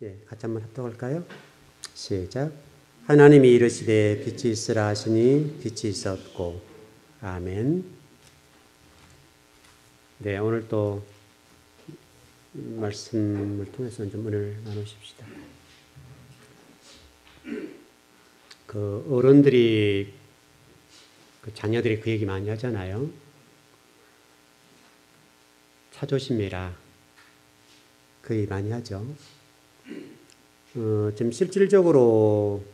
예, 같이 한번 합독할까요? 시작. 하나님이 이르시되 빛이 있으라 하시니 빛이 있었고. 아멘. 네, 오늘 또 말씀을 통해서 좀 은혜를 나누십시다. 그 어른들이 그 자녀들이 그 얘기 많이 하잖아요. 차 조심해라. 그 얘기 많이 하죠. 지금 실질적으로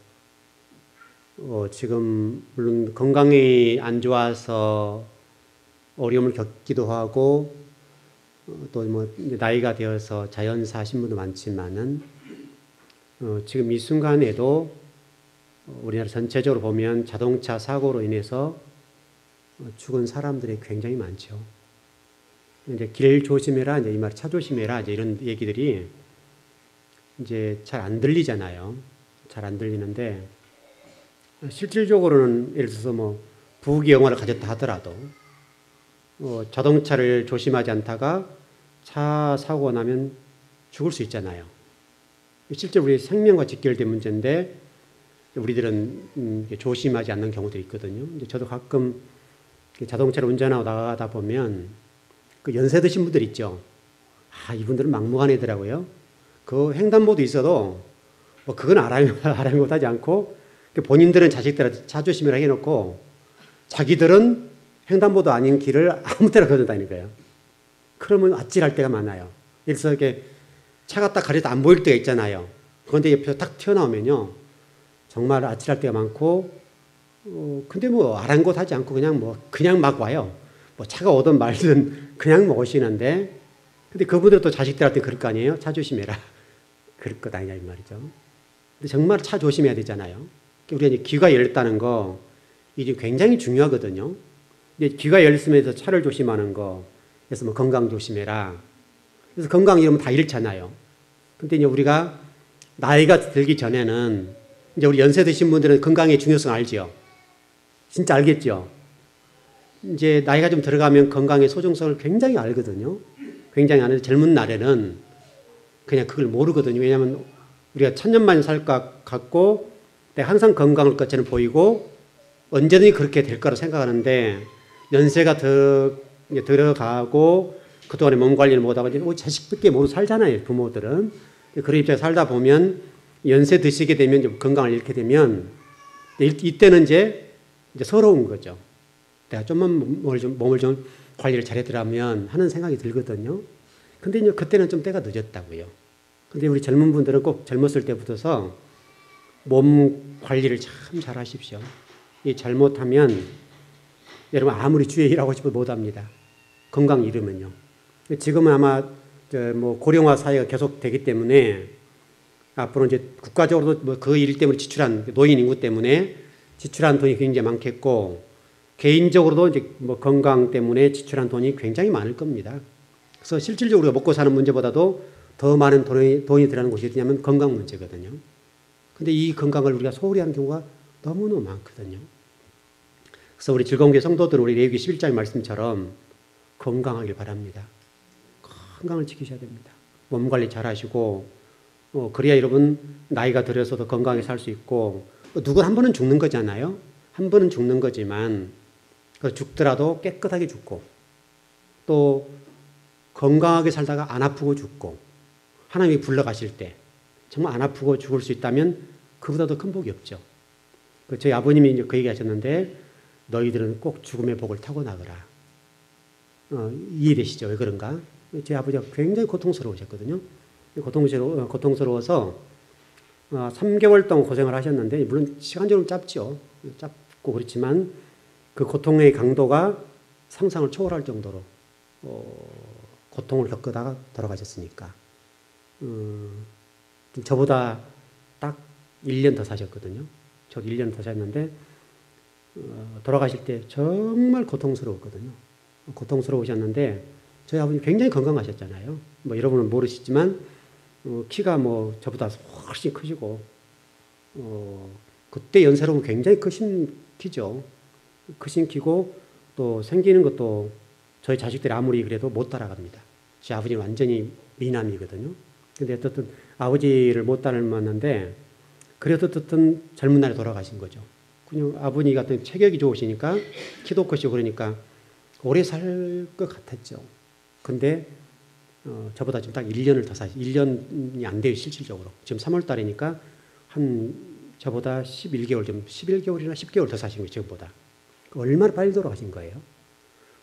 지금 물론 건강이 안 좋아서 어려움을 겪기도 하고 또 뭐 나이가 되어서 자연사 하신 분도 많지만은 지금 이 순간에도 우리나라 전체적으로 보면 자동차 사고로 인해서 죽은 사람들이 굉장히 많죠. 이제 길 조심해라, 이제 이 말 차 조심해라, 이제 이런 얘기들이 이제 잘 안 들리잖아요. 잘 안 들리는데 실질적으로는 예를 들어서 뭐 부귀 영화를 가졌다 하더라도 자동차를 조심하지 않다가 차 사고가 나면 죽을 수 있잖아요. 실제 우리 생명과 직결된 문제인데 우리들은 조심하지 않는 경우들이 있거든요. 저도 가끔 자동차를 운전하고 나가다 보면 그 연세 드신 분들 있죠. 이분들은 막무가내더라고요. 그 횡단보도 있어도 뭐 그건 아랑곳하지 않고 본인들은 자식들한테 차 조심이라 해놓고 자기들은 횡단보도 아닌 길을 아무 때나 걸어다니는 거예요. 그러면 아찔할 때가 많아요. 그래서 이렇게 차가 딱 가려도 안 보일 때가 있잖아요. 그런데 옆에서 딱 튀어나오면요. 정말 아찔할 때가 많고 근데 뭐 아랑곳하지 않고 그냥 막 와요. 뭐 차가 오든 말든 그냥 뭐 오시는데 근데 그분들은 또 자식들한테 그럴 거 아니에요? 차 조심해라. 그럴 것 아니냐 이 말이죠. 근데 정말 차 조심해야 되잖아요. 우리가 이제 귀가 열렸다는 거 이게 굉장히 중요하거든요. 근데 귀가 열렸으면서 차를 조심하는 거 그래서 뭐 건강 조심해라. 그래서 건강 이러면 다 잃잖아요. 근데 이제 우리가 나이가 들기 전에는 이제 우리 연세 드신 분들은 건강의 중요성 알죠? 진짜 알겠죠? 이제 나이가 좀 들어가면 건강의 소중성을 굉장히 알거든요. 굉장히 아는데 젊은 날에는 그냥 그걸 모르거든요. 왜냐하면 우리가 천년만년 살 것 같고 내가 항상 건강할 것처럼 보이고 언제든지 그렇게 될 거라고 생각하는데 연세가 들어가고 그동안에 몸 관리를 못하고 이제 자식밖에 모두 살잖아요. 부모들은. 그런 입장에서 살다 보면 연세 드시게 되면 건강을 잃게 되면 이때는 이제 서러운 거죠. 내가 좀만 몸을 좀 관리를 잘했더라면 하는 생각이 들거든요. 근데 이제 그때는 좀 때가 늦었다고요. 근데 우리 젊은 분들은 꼭 젊었을 때부터서 몸 관리를 참 잘 하십시오. 이 잘못하면 여러분 아무리 주의 일하고 싶어도 못 합니다. 건강 잃으면요. 지금은 아마 뭐 고령화 사회가 계속 되기 때문에 앞으로 이제 국가적으로도 뭐 그 일 때문에 지출한 노인 인구 때문에 지출한 돈이 굉장히 많겠고 개인적으로도 이제 뭐 건강 때문에 지출한 돈이 굉장히 많을 겁니다. 그래서 실질적으로 우리가 먹고 사는 문제보다도 더 많은 돈이 들어가는 곳이 어디냐면 건강 문제거든요. 근데 이 건강을 우리가 소홀히 하는 경우가 너무너무 많거든요. 그래서 우리 즐거운교회 성도들은 우리 레위기 11장 말씀처럼 건강하길 바랍니다. 건강을 지키셔야 됩니다. 몸 관리 잘 하시고 그래야 여러분 나이가 들어서도 건강하게 살 수 있고 누군 한 번은 죽는 거잖아요. 한 번은 죽는 거지만 죽더라도 깨끗하게 죽고 또 건강하게 살다가 안 아프고 죽고 하나님이 불러가실 때 정말 안 아프고 죽을 수 있다면 그보다 더 큰 복이 없죠. 저희 아버님이 이제 그 얘기 하셨는데 너희들은 꼭 죽음의 복을 타고 나가라. 이해되시죠? 왜 그런가? 제 아버지가 굉장히 고통스러우셨거든요. 고통스러워서 3개월 동안 고생을 하셨는데 물론 시간적으로 짧죠. 짧고 그렇지만 그 고통의 강도가 상상을 초월할 정도로 고통을 겪다가 돌아가셨으니까 저보다 딱 1년 더 사셨거든요. 저도 1년 더 사셨는데 돌아가실 때 정말 고통스러웠거든요. 고통스러우셨는데 저희 아버님 굉장히 건강하셨잖아요. 뭐 여러분은 모르시지만 키가 뭐 저보다 훨씬 크시고 그때 연세로는 굉장히 크신 키죠. 크신 키고 또 생기는 것도 저희 자식들이 아무리 그래도 못 따라갑니다. 제 아버지는 완전히 미남이거든요. 근데 어떻든 아버지를 못 닮았는데 그래도 어떻든 젊은 날에 돌아가신 거죠. 그냥 아버님 같은 체격이 좋으시니까 키도 크시고 그러니까 오래 살 것 같았죠. 근데 저보다 지금 딱 1년을 더 1년이 안 돼요, 실질적으로. 지금 3월 달이니까 한 저보다 11개월, 좀 11개월이나 10개월 더 사신 거예요, 지금보다. 얼마나 빨리 돌아가신 거예요.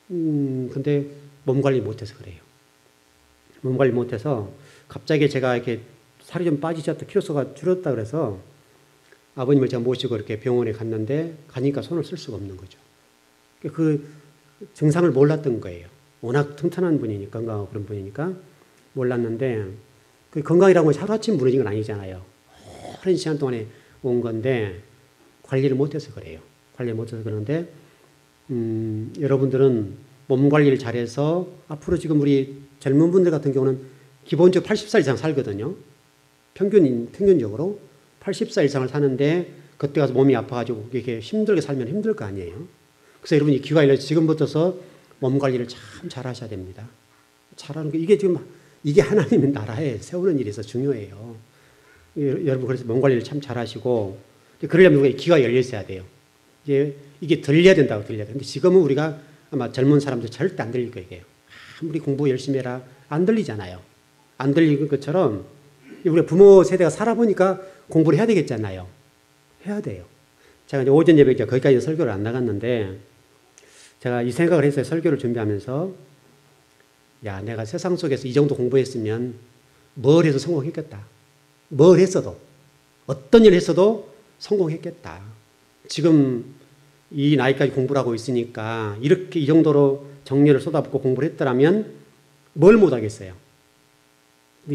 근데 몸 관리 못해서 그래요. 몸 관리 못해서 갑자기 제가 이렇게 살이 좀 빠지셨다, 키로수가 줄었다 그래서 아버님을 제가 모시고 이렇게 병원에 갔는데 가니까 손을 쓸 수가 없는 거죠. 그 증상을 몰랐던 거예요. 워낙 튼튼한 분이니까, 건강하고 그런 분이니까 몰랐는데 그 건강이라고 하루아침 무너진 건 아니잖아요. 오랜 시간 동안에 온 건데 관리를 못해서 그래요. 관리를 못해서 그러는데 여러분들은 몸 관리를 잘해서 앞으로 지금 우리 젊은 분들 같은 경우는 기본적으로 80살 이상 살거든요. 평균적으로 80살 이상을 사는데 그때 가서 몸이 아파가지고 이렇게 힘들게 살면 힘들 거 아니에요. 그래서 여러분이 기가 열려 지금부터서 몸 관리를 참 잘하셔야 됩니다. 잘하는 게 이게 지금 이게 하나님의 나라에 세우는 일에서 중요해요. 여러분 그래서 몸 관리를 참 잘하시고 그러려면 우리가 기가 열려 있어야 돼요. 이게 들려야 된다고 들려야 돼요. 근데 지금은 우리가 아마 젊은 사람들 절대 안 들릴 거예요. 아무리 공부 열심히 해라 안 들리잖아요. 안 들리는 것처럼 우리 부모 세대가 살아보니까 공부를 해야 되겠잖아요. 해야 돼요. 제가 이제 오전 예배 거기까지 설교를 안 나갔는데 제가 이 생각을 했어요. 설교를 준비하면서 야, 내가 세상 속에서 이 정도 공부했으면 뭘 해도 성공했겠다. 뭘 했어도 어떤 일을 했어도 성공했겠다. 지금 이 나이까지 공부를 하고 있으니까 이렇게 이 정도로 정리를 쏟아붓고 공부를 했더라면 뭘 못하겠어요.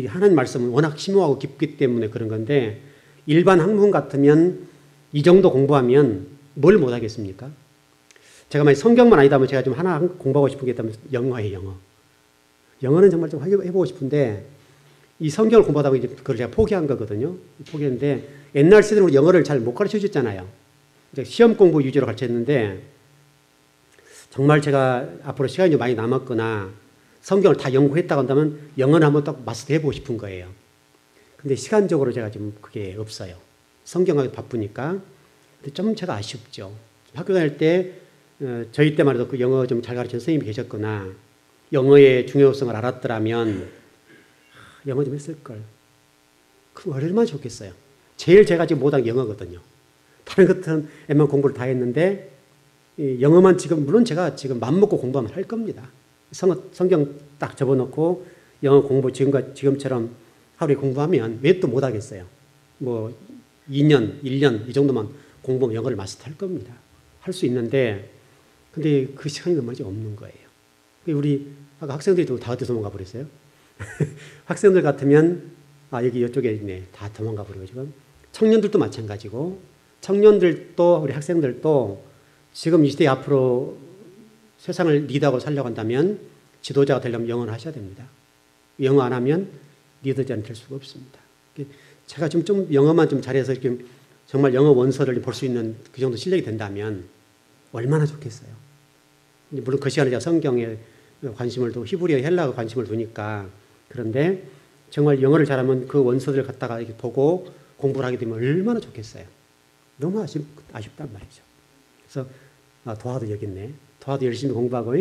하나님 말씀은 워낙 심오하고 깊기 때문에 그런 건데 일반 학문 같으면 이 정도 공부하면 뭘 못하겠습니까? 제가 만약 성경만 아니다면 제가 좀 하나 공부하고 싶은 게 있다면 영어예요, 영어. 영어는 정말 좀 해보고 싶은데 이 성경을 공부하다 보니 그걸 제가 포기한 거거든요. 포기했는데 옛날 세대는 영어를 잘 못 가르쳐 줬잖아요. 시험 공부 위주로 가르쳤는데 정말 제가 앞으로 시간이 많이 남았거나 성경을 다 연구했다고 한다면 영어는 한번 딱 마스터 해보고 싶은 거예요. 근데 시간적으로 제가 좀 그게 없어요. 성경하기 바쁘니까. 근데 좀 제가 아쉽죠. 학교 다닐 때 저희 때만 해도 그 영어 좀 잘 가르치는 선생님이 계셨거나 영어의 중요성을 알았더라면 영어 좀 했을걸. 그럼 얼마나 좋겠어요. 제일 제가 지금 못한 게 영어거든요. 다른 것들은 웬만한 공부를 다 했는데 영어만 지금 물론 제가 지금 맘먹고 공부하면 할 겁니다. 성경 딱 접어놓고 영어 공부 지금처럼 하루에 공부하면 왜 또 못하겠어요. 뭐 2년, 1년 이 정도만 공부하면 영어를 마스터할 겁니다. 할 수 있는데 근데 그 시간이 너무 없는 거예요. 우리 아까 학생들이 다 어디 도망가 버렸어요? 학생들 같으면 여기 이쪽에 있네. 다 도망가 버리고 지금 청년들도 마찬가지고 청년들도 우리 학생들도 지금 이 시대 앞으로 세상을 리더하고 살려고 한다면 지도자가 되려면 영어를 하셔야 됩니다. 영어 안 하면 리더자는 될 수가 없습니다. 제가 좀 영어만 좀 잘해서 이렇게 정말 영어 원서를 볼 수 있는 그 정도 실력이 된다면 얼마나 좋겠어요. 물론 그 시간에 제가 성경에 관심을 두고 히브리어 헬라어 관심을 두니까 그런데 정말 영어를 잘하면 그 원서들을 갖다가 이렇게 보고 공부를 하게 되면 얼마나 좋겠어요. 너무 아쉽단 말이죠. 그래서 도화도 여기 있네. 도화도 열심히 공부하고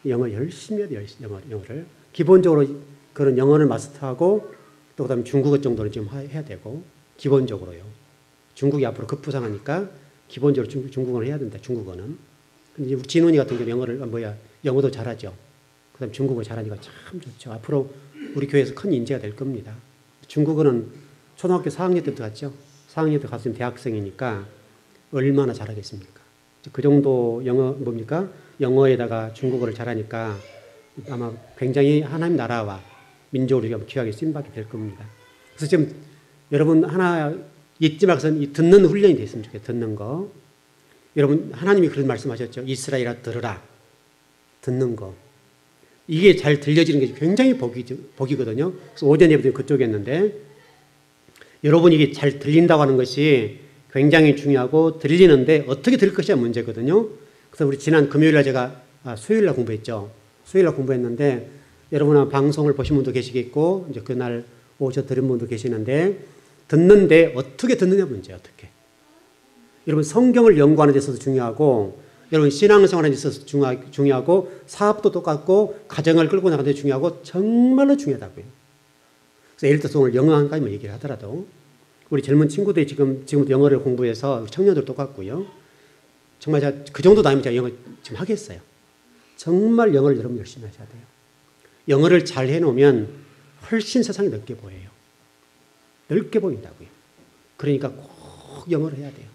영어 열심히 해야 돼요. 영어를. 기본적으로 그런 영어를 마스터하고 또 그다음에 중국어 정도는 좀 해야 되고 기본적으로요. 중국이 앞으로 급부상하니까 기본적으로 중국어를 해야 된다. 중국어는. 근데 진훈이 같은 경우 영어도 잘하죠. 그다음 중국어 잘하니까 참 좋죠. 앞으로 우리 교회에서 큰 인재가 될 겁니다. 중국어는 초등학교 4학년 때부터 갔죠. 4학년 때 갔으면 대학생이니까 얼마나 잘하겠습니까? 그 정도 영어에다가 중국어를 잘하니까 아마 굉장히 하나님 나라와 민족으로 귀하게 쓰임받게 될 겁니다. 그래서 지금 여러분 하나 잊지 말고서 듣는 훈련이 됐으면 좋겠어요. 듣는 거. 여러분 하나님이 그런 말씀하셨죠. 이스라엘아 들으라. 듣는 거. 이게 잘 들려지는 게 굉장히 복이거든요. 그래서 오전 예배도 그쪽에 했는데 여러분 이게 잘 들린다고 하는 것이 굉장히 중요하고 들리는데 어떻게 들을 것이야 문제거든요. 그래서 우리 지난 금요일날 제가 수요일날 공부했죠. 수요일날 공부했는데 여러분 방송을 보신 분도 계시겠고 이제 그날 오셔 들은 분도 계시는데 듣는데 어떻게 듣느냐 문제예요. 어떻게. 여러분 성경을 연구하는 데 있어서 중요하고 여러분 신앙생활에 있어서 중요하고 사업도 똑같고 가정을 끌고 나가는 데 중요하고 정말로 중요하다고요. 그래서 예를 들어서 오늘 영어 한 가지만 얘기를 하더라도 우리 젊은 친구들이 지금부터 영어를 공부해서 청년들 똑같고요. 정말 제가 그 정도 다니면 제가 영어 지금 하겠어요. 정말 영어를 여러분 열심히 하셔야 돼요. 영어를 잘 해놓으면 훨씬 세상이 넓게 보여요. 넓게 보인다고요. 그러니까 꼭 영어를 해야 돼요.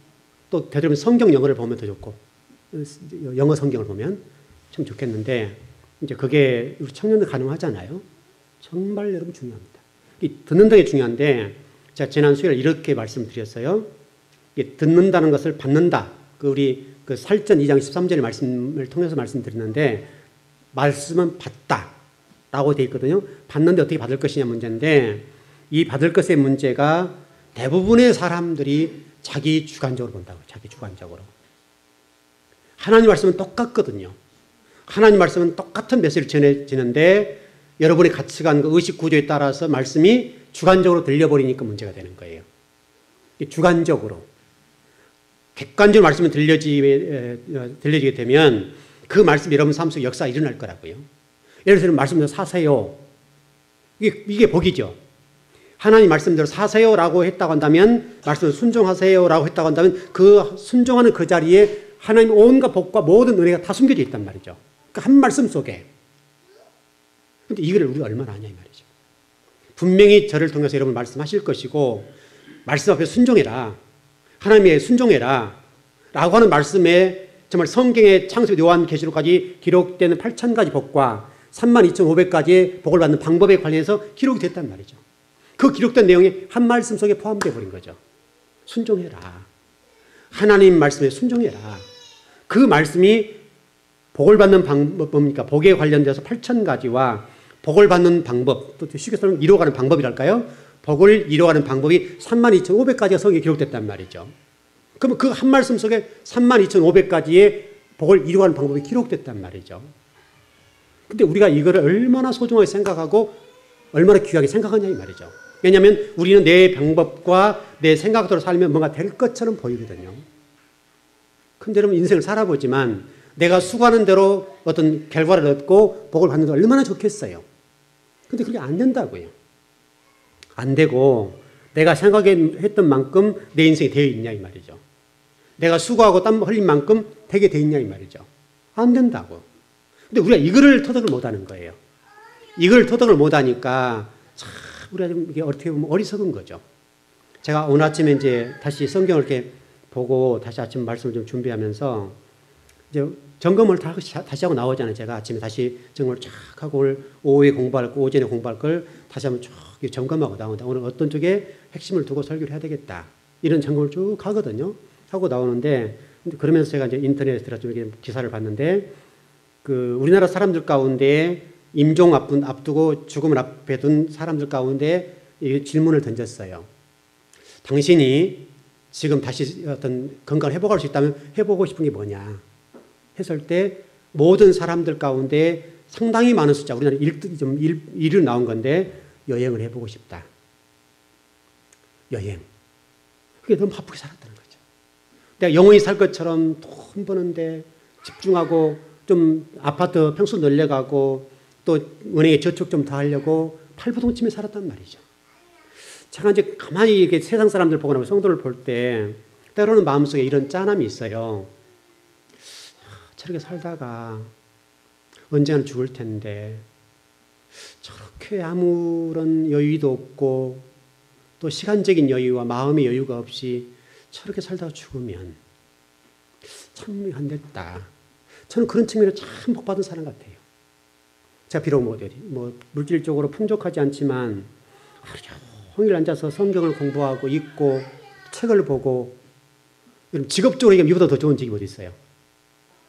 또 되도록이면 성경 영어를 보면 더 좋고 영어 성경을 보면 참 좋겠는데 이제 그게 우리 청년들 가능하잖아요. 정말 여러분 중요합니다. 듣는 게 중요한데 제가 지난 수요일에 이렇게 말씀드렸어요. 듣는다는 것을 받는다. 우리 그 살전 2장 13절의 말씀을 통해서 말씀드렸는데 말씀은 받다라고 되어 있거든요. 받는데 어떻게 받을 것이냐 문제인데 이 받을 것의 문제가 대부분의 사람들이 자기 주관적으로 본다고. 자기 주관적으로. 하나님 말씀은 똑같거든요. 하나님 말씀은 똑같은 메시지를 전해지는데 여러분의 가치관과 의식 구조에 따라서 말씀이 주관적으로 들려버리니까 문제가 되는 거예요. 주관적으로. 객관적으로 말씀이 들려지게 되면 그 말씀이 여러분 삶 속에 역사가 일어날 거라고요. 예를 들어서 말씀대로 사세요. 이게 복이죠. 하나님 말씀대로 사세요라고 했다고 한다면 말씀을 순종하세요라고 했다고 한다면 그 순종하는 그 자리에 하나님 온갖 복과 모든 은혜가 다 숨겨져 있단 말이죠. 그 한 말씀 속에. 근데 이거를 우리가 얼마나 아냐 이 말이죠. 분명히 저를 통해서 여러분 말씀하실 것이고 말씀 앞에 순종해라. 하나님의 순종해라. 라고 하는 말씀에 정말 성경의 창세기 요한계시록까지 기록되는 8,000가지 복과 32,500가지의 복을 받는 방법에 관련해서 기록이 됐단 말이죠. 그 기록된 내용이 한 말씀 속에 포함되어 버린 거죠. 순종해라. 하나님 말씀에 순종해라. 그 말씀이 복을 받는 방법 뭡니까? 복에 관련돼서 8,000가지와 복을 받는 방법, 또 쉽게 설명 이루어가는 방법이랄까요? 복을 이루어가는 방법이 32,500가지가 성경에 기록됐단 말이죠. 그러면 그 한 말씀 속에 32,500가지의 복을 이루어가는 방법이 기록됐단 말이죠. 근데 우리가 이거를 얼마나 소중하게 생각하고 얼마나 귀하게 생각하냐 이 말이죠. 왜냐하면 우리는 내 방법과 내 생각대로 살면 뭔가 될 것처럼 보이거든요. 근데 여러분 인생을 살아보지만 내가 수고하는 대로 어떤 결과를 얻고 복을 받는 게 얼마나 좋겠어요. 근데 그게 안 된다고요. 안 되고 내가 생각했던 만큼 내 인생이 되어 있냐 이 말이죠. 내가 수고하고 땀 흘린 만큼 되게 되어 있냐 이 말이죠. 안 된다고. 근데 우리가 이거를 터득을 못하는 거예요. 이걸 터득을 못하니까 참 우리가 좀 이게 어떻게 보면 어리석은 거죠. 제가 오늘 아침에 이제 다시 성경을 이렇게 보고 다시 아침 말씀을 좀 준비하면서 이제 점검을 다시 하고 나오잖아요. 제가 아침에 다시 점검을 쫙 하고 오후에 공부할 거, 오전에 공부할 걸 다시 한번 쭉 점검하고 나오는데 오늘 어떤 쪽에 핵심을 두고 설교를 해야 되겠다. 이런 점검을 쭉 하거든요. 하고 나오는데 그러면서 제가 이제 인터넷에 들어서 좀 이렇게 기사를 봤는데 그 우리나라 사람들 가운데 임종 앞두고 죽음을 앞에 둔 사람들 가운데 질문을 던졌어요. 당신이 지금 다시 어떤 건강을 회복할 수 있다면 해보고 싶은 게 뭐냐 했을 때 모든 사람들 가운데 상당히 많은 숫자, 우리나라 1위로 나온 건데 여행을 해보고 싶다. 여행. 그게 너무 바쁘게 살았다는 거죠. 내가 영원히 살 것처럼 돈 버는데 집중하고 좀 아파트 평수 늘려가고 또 은행에 저축 좀 더 하려고 팔부동치며 살았단 말이죠. 제가 이제 가만히 이렇게 세상 사람들 보거나 성도를 볼 때 때로는 마음속에 이런 짠함이 있어요. 저렇게 살다가 언젠가는 죽을 텐데 저렇게 아무런 여유도 없고 또 시간적인 여유와 마음의 여유가 없이 저렇게 살다가 죽으면 참 안 됐다. 저는 그런 측면에서 참 복받은 사람 같아요. 제가 비록 물질적으로 풍족하지 않지만 하루 종일 앉아서 성경을 공부하고 읽고 책을 보고 직업적으로 이보다 더 좋은 직업이 어디 있어요?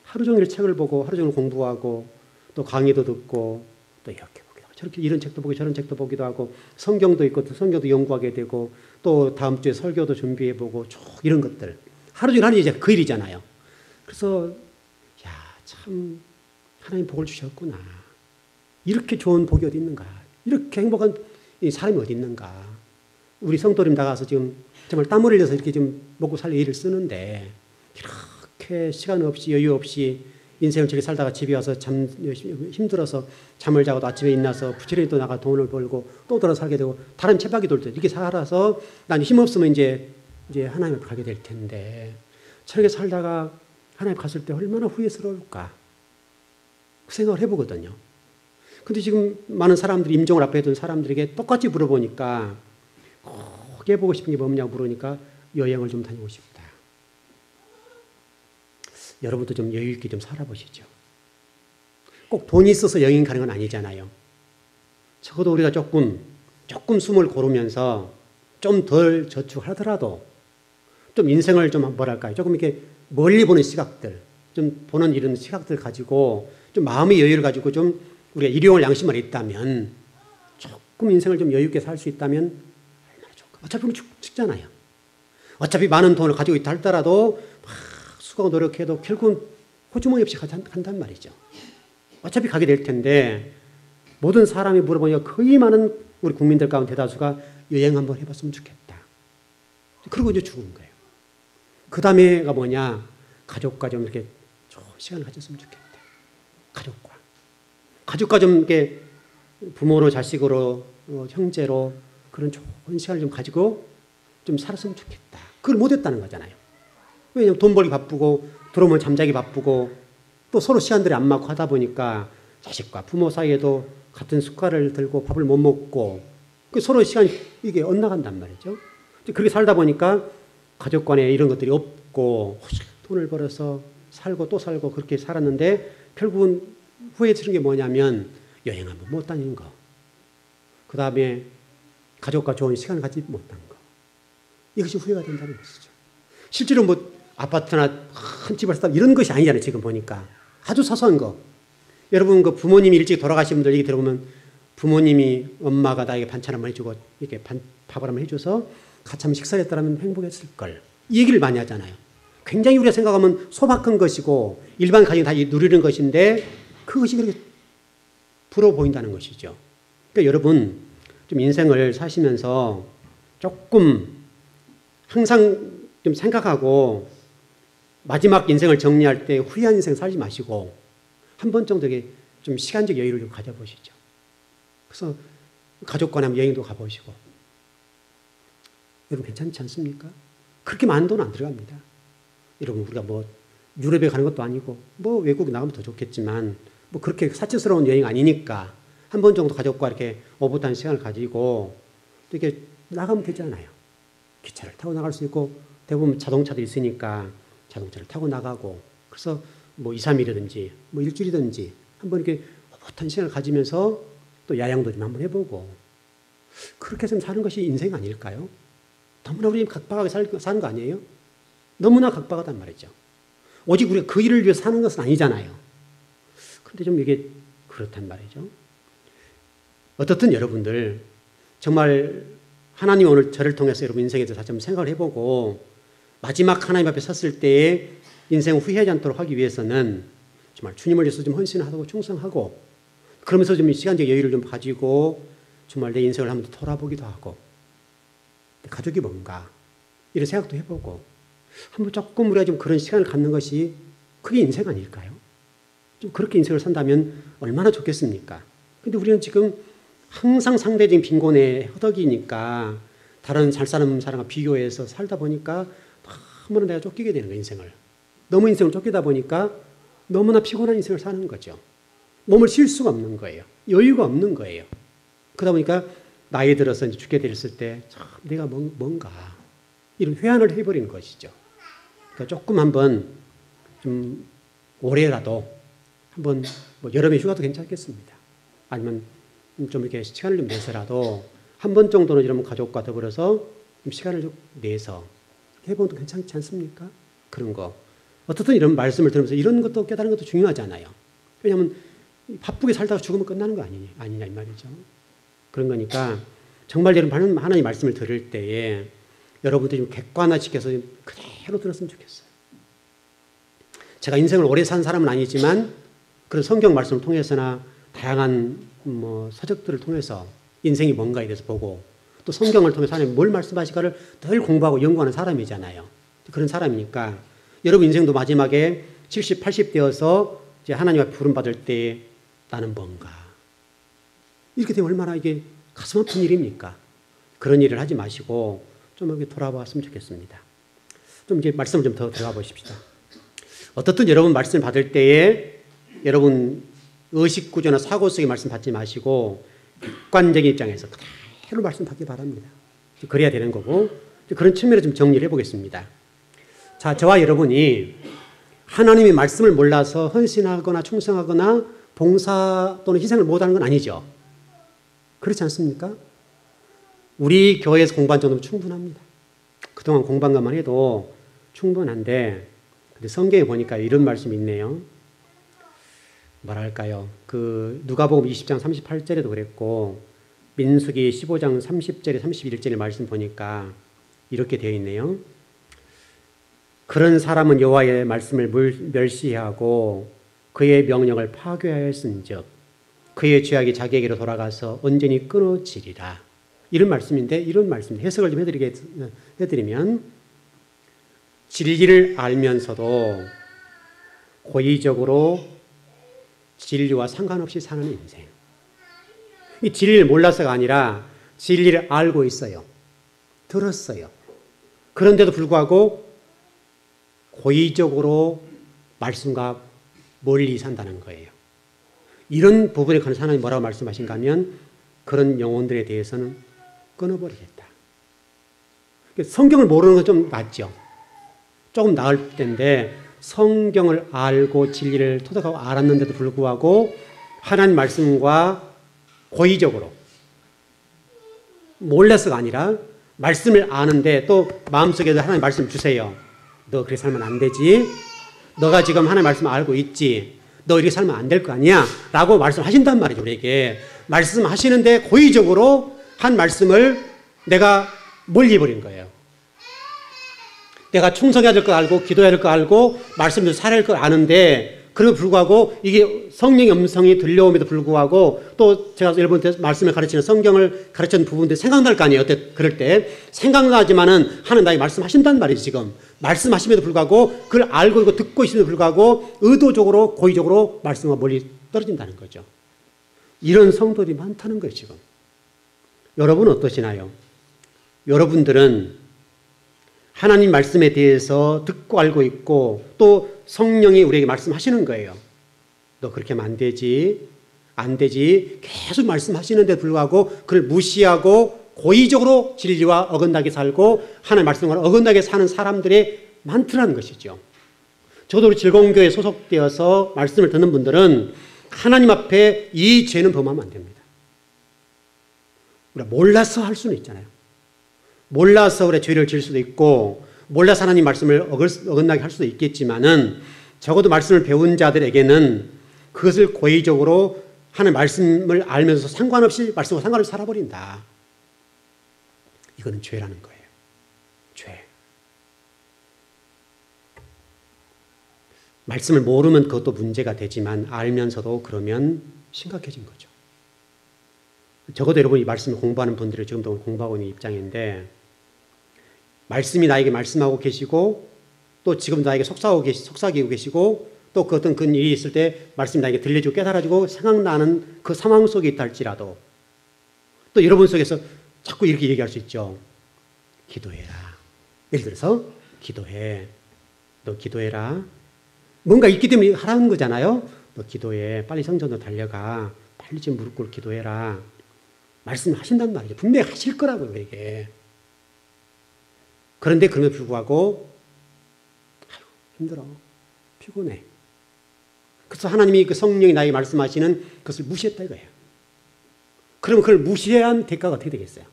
하루 종일 책을 보고 하루 종일 공부하고 또 강의도 듣고 또 이렇게 보기도 하고 저렇게 이런 책도 보고 저런 책도 보기도 하고 성경도 있고 또 성경도 연구하게 되고 또 다음 주에 설교도 준비해보고 쭉 이런 것들 하루 종일 하는 게 그 일이잖아요. 그래서 야, 참 하나님 복을 주셨구나. 이렇게 좋은 복이 어디 있는가. 이렇게 행복한 이 사람이 어디 있는가. 우리 성도님 나가서 지금 정말 땀을 흘려서 이렇게 좀 먹고 살 일을 쓰는데 이렇게 시간 없이 여유 없이 인생을 저렇게 살다가 집에 와서 힘들어서 잠을 자고도 아침에 일어나서 부지런히 또 나가 돈을 벌고 또 돌아 살게 되고 다른 채박이 돌 때 이렇게 살아서 난 힘없으면 이제 하나님 앞에 가게 될 텐데 저렇게 살다가 하나님 갔을 때 얼마나 후회스러울까 그 생각을 해보거든요. 근데 지금 많은 사람들이 임종을 앞에 둔 사람들에게 똑같이 물어보니까 꼭 해보고 싶은 게 뭐냐고 물으니까 여행을 좀 다니고 싶다. 여러분도 좀 여유 있게 좀 살아보시죠. 꼭 돈이 있어서 여행 가는 건 아니잖아요. 적어도 우리가 조금 숨을 고르면서 좀 덜 저축하더라도 좀 인생을 좀 뭐랄까요. 조금 이렇게 멀리 보는 시각들, 좀 보는 이런 시각들 가지고 좀 마음의 여유를 가지고 좀 우리가 일용할 양심을 있다면 조금 인생을 좀 여유 있게 살 수 있다면 얼마나 좋을까. 어차피 죽잖아요. 어차피 많은 돈을 가지고 있다 할더라도 막 수고하고 노력해도 결국은 호주머니 없이 간단 말이죠. 어차피 가게 될 텐데 모든 사람이 물어보니까 거의 많은 우리 국민들 가운데 대다수가 여행 한번 해봤으면 좋겠다. 그리고 이제 죽은 거예요. 그 다음에가 뭐냐. 가족과 좀 이렇게 좋은 시간을 가졌으면 좋겠다. 가족과 좀 이렇게 부모로 자식으로 형제로 그런 좋은 시간을 좀 가지고 좀 살았으면 좋겠다. 그걸 못했다는 거잖아요. 왜냐하면 돈 벌기 바쁘고 들어오면 잠자기 바쁘고 또 서로 시간들이 안 맞고 하다 보니까 자식과 부모 사이에도 같은 숟갈을 들고 밥을 못 먹고 서로 시간이 이게 엇나간단 말이죠. 그렇게 살다 보니까 가족 간에 이런 것들이 없고 돈을 벌어서 살고 또 살고 그렇게 살았는데 결국은 후회스러운 게 뭐냐면 여행 한번 못 다니는 거. 그 다음에 가족과 좋은 시간을 갖지 못한 거. 이것이 후회가 된다는 것이죠. 실제로 뭐 아파트나 큰 집을 사다 이런 것이 아니잖아요. 지금 보니까. 아주 사소한 거. 여러분 그 부모님이 일찍 돌아가신 분들 얘기 들어보면 부모님이 엄마가 나에게 반찬 한번 해주고 이렇게 밥을 한번 해줘서 같이 한번 식사를 했더라면 행복했을 걸. 이 얘기를 많이 하잖아요. 굉장히 우리가 생각하면 소박한 것이고 일반 가정이 다 누리는 것인데 그것이 그렇게 부러워 보인다는 것이죠. 그러니까 여러분 좀 인생을 사시면서 조금 항상 좀 생각하고 마지막 인생을 정리할 때 후회한 인생 살지 마시고 한 번 정도 좀 시간적 여유를 좀 가져보시죠. 그래서 가족과나 여행도 가보시고 여러분 괜찮지 않습니까? 그렇게 많은 돈 안 들어갑니다. 여러분 우리가 뭐 유럽에 가는 것도 아니고 뭐 외국 나가면 더 좋겠지만 뭐 그렇게 사치스러운 여행 아니니까 한 번 정도 가족과 이렇게 오붓한 시간을 가지고 이렇게 나가면 되잖아요. 기차를 타고 나갈 수 있고 대부분 자동차도 있으니까 자동차를 타고 나가고 그래서 뭐 2, 3일이든지 뭐 일주일이든지 한번 이렇게 오붓한 시간을 가지면서 또 야양도 좀 한번 해보고 그렇게 해서 사는 것이 인생 아닐까요? 너무나 우리 각박하게 사는 거 아니에요? 너무나 각박하단 말이죠. 오직 우리가 그 일을 위해서 사는 것은 아니잖아요. 그런데 좀 이게 그렇단 말이죠. 어떻든 여러분들 정말 하나님 오늘 저를 통해서 여러분 인생에 대해서 다시 한번 생각을 해보고 마지막 하나님 앞에 섰을 때에 인생 후회하지 않도록 하기 위해서는 정말 주님을 위해서 좀 헌신하고 충성하고 그러면서 좀 시간적 여유를 좀 가지고 정말 내 인생을 한번 돌아보기도 하고 가족이 뭔가 이런 생각도 해보고 한번 조금 우리가 좀 그런 시간을 갖는 것이 그게 인생 아닐까요? 좀 그렇게 인생을 산다면 얼마나 좋겠습니까? 근데 우리는 지금 항상 상대적인 빈곤에 허덕이니까 다른 잘 사는 사람과 비교해서 살다 보니까 너무나 내가 쫓기게 되는 거예요, 인생을. 너무 인생을 쫓기다 보니까 너무나 피곤한 인생을 사는 거죠. 몸을 쉴 수가 없는 거예요. 여유가 없는 거예요. 그러다 보니까 나이 들어서 이제 죽게 됐을 때 참 내가 뭔가 이런 회한을 해버리는 것이죠. 그러니까 조금 한번 좀 올해라도 한번 뭐 여름에 휴가도 괜찮겠습니다. 아니면 좀 이렇게 시간을 좀 내서라도 한 번 정도는 이런 가족과 더불어서 좀 시간을 좀 내서 해보도 괜찮지 않습니까? 그런 거. 어떻든 이런 말씀을 들으면서 이런 것도 깨달은 것도 중요하잖아요. 왜냐하면 바쁘게 살다가 죽으면 끝나는 거 아니냐 이 말이죠. 그런 거니까 정말 여러분 하나님 말씀을 들을 때에 여러분들이 좀 객관화시켜서 그대로 들었으면 좋겠어요. 제가 인생을 오래 산 사람은 아니지만 그런 성경 말씀을 통해서나 다양한 뭐 서적들을 통해서 인생이 뭔가에 대해서 보고 또 성경을 통해서 하나님이 뭘 말씀하실까를 늘 공부하고 연구하는 사람이잖아요. 그런 사람이니까 여러분 인생도 마지막에 70, 80 되어서 이제 하나님 앞에 부름받을 때 나는 뭔가 이렇게 되면 얼마나 이게 가슴 아픈 일입니까? 그런 일을 하지 마시고 좀 여기 돌아봤으면 좋겠습니다. 좀 이제 말씀을 좀 더 들어가 보십시다. 어떻든 여러분 말씀을 받을 때에 여러분 의식 구조나 사고 속의 말씀 받지 마시고 객관적인 입장에서 그대로 말씀 받기 바랍니다. 그래야 되는 거고 그런 측면을 좀 정리를 해보겠습니다. 자, 저와 여러분이 하나님의 말씀을 몰라서 헌신하거나 충성하거나 봉사 또는 희생을 못하는 건 아니죠. 그렇지 않습니까? 우리 교회에서 공부한 정도면 충분합니다. 그동안 공부한 것만 해도 충분한데 근데 성경에 보니까 이런 말씀이 있네요. 뭐랄까요? 그 누가복음 20장 38절에도 그랬고 민수기 15장 30절에 31절의 말씀 보니까 이렇게 되어 있네요. 그런 사람은 여호와의 말씀을 멸시하고 그의 명령을 파괴하였은즉 그의 죄악이 자기에게로 돌아가서 온전히 끊어지리라. 이런 말씀인데 이런 말씀 해석을 좀 해드리면 진리를 알면서도 고의적으로 진리와 상관없이 사는 인생. 이 진리를 몰라서가 아니라 진리를 알고 있어요. 들었어요. 그런데도 불구하고 고의적으로 말씀과 멀리 산다는 거예요. 이런 부분에 관해서 하나님 뭐라고 말씀하신가 하면 그런 영혼들에 대해서는 끊어버리겠다. 성경을 모르는 건 좀 낫죠. 조금 나을 텐데 성경을 알고 진리를 토닥하고 알았는데도 불구하고 하나님 말씀과 고의적으로 몰라서가 아니라 말씀을 아는데 또 마음속에도 하나님 말씀 주세요. 너 그렇게 살면 안 되지. 너가 지금 하나님 말씀 알고 있지. 너 이렇게 살면 안 될 거 아니야. 라고 말씀하신단 말이죠. 우리에게. 말씀하시는데 고의적으로 한 말씀을 내가 멀리 버린 거예요. 내가 충성해야 될 거 알고 기도해야 될 거 알고 말씀을 살아야 될 거 아는데 그럼에도 불구하고 이게 성령의 음성이 들려옴에도 불구하고 또 제가 여러분한테 말씀을 가르치는 성경을 가르치는 부분들 생각날 거 아니에요. 그럴 때 생각나지만은 하는 나의 말씀하신단 말이지 지금. 말씀하심에도 불구하고 그걸 알고 있고 듣고 있음에도 불구하고 의도적으로 고의적으로 말씀과 멀리 떨어진다는 거죠. 이런 성도들이 많다는 거예요 지금. 여러분은 어떠시나요? 여러분들은 하나님 말씀에 대해서 듣고 알고 있고 또 성령이 우리에게 말씀하시는 거예요. 너 그렇게 하면 안 되지. 안 되지. 계속 말씀하시는데 불구하고 그걸 무시하고 고의적으로 진리와 어긋나게 살고 하나님 말씀과 어긋나게 사는 사람들이 많더라는 것이죠. 저도 우리 즐거운교회에 소속되어서 말씀을 듣는 분들은 하나님 앞에 이 죄는 범하면 안 됩니다. 우리가 몰라서 할 수는 있잖아요. 몰라서 우리가 죄를 지을 수도 있고 몰라서 하나님 말씀을 어긋나게 할 수도 있겠지만은 적어도 말씀을 배운 자들에게는 그것을 고의적으로 하나님 말씀을 알면서 상관없이 말씀과 상관없이 살아버린다. 이거는 죄라는 거예요. 죄. 말씀을 모르면 그것도 문제가 되지만 알면서도 그러면 심각해진 거죠. 적어도 여러분이 말씀을 공부하는 분들이 지금도 공부하고 있는 입장인데 말씀이 나에게 말씀하고 계시고 또 지금 나에게 속삭이고 계시고 또 그 어떤 그런 일이 있을 때 말씀이 나에게 들려주고 깨달아지고 생각나는 그 상황 속에 있다 할지라도 또 여러분 속에서 자꾸 이렇게 얘기할 수 있죠. 기도해라. 예를 들어서 기도해. 너 기도해라. 뭔가 있기 때문에 하라는 거잖아요. 너 기도해. 빨리 성전으로 달려가. 빨리 지금 무릎 꿇고 기도해라. 말씀하신단 말이죠. 분명히 하실 거라고요. 우리에게. 그런데 그럼에도 불구하고 힘들어. 피곤해. 그래서 하나님이 그 성령이 나에게 말씀하시는 것을 무시했다 이거예요. 그러면 그걸 무시한 대가가 어떻게 되겠어요?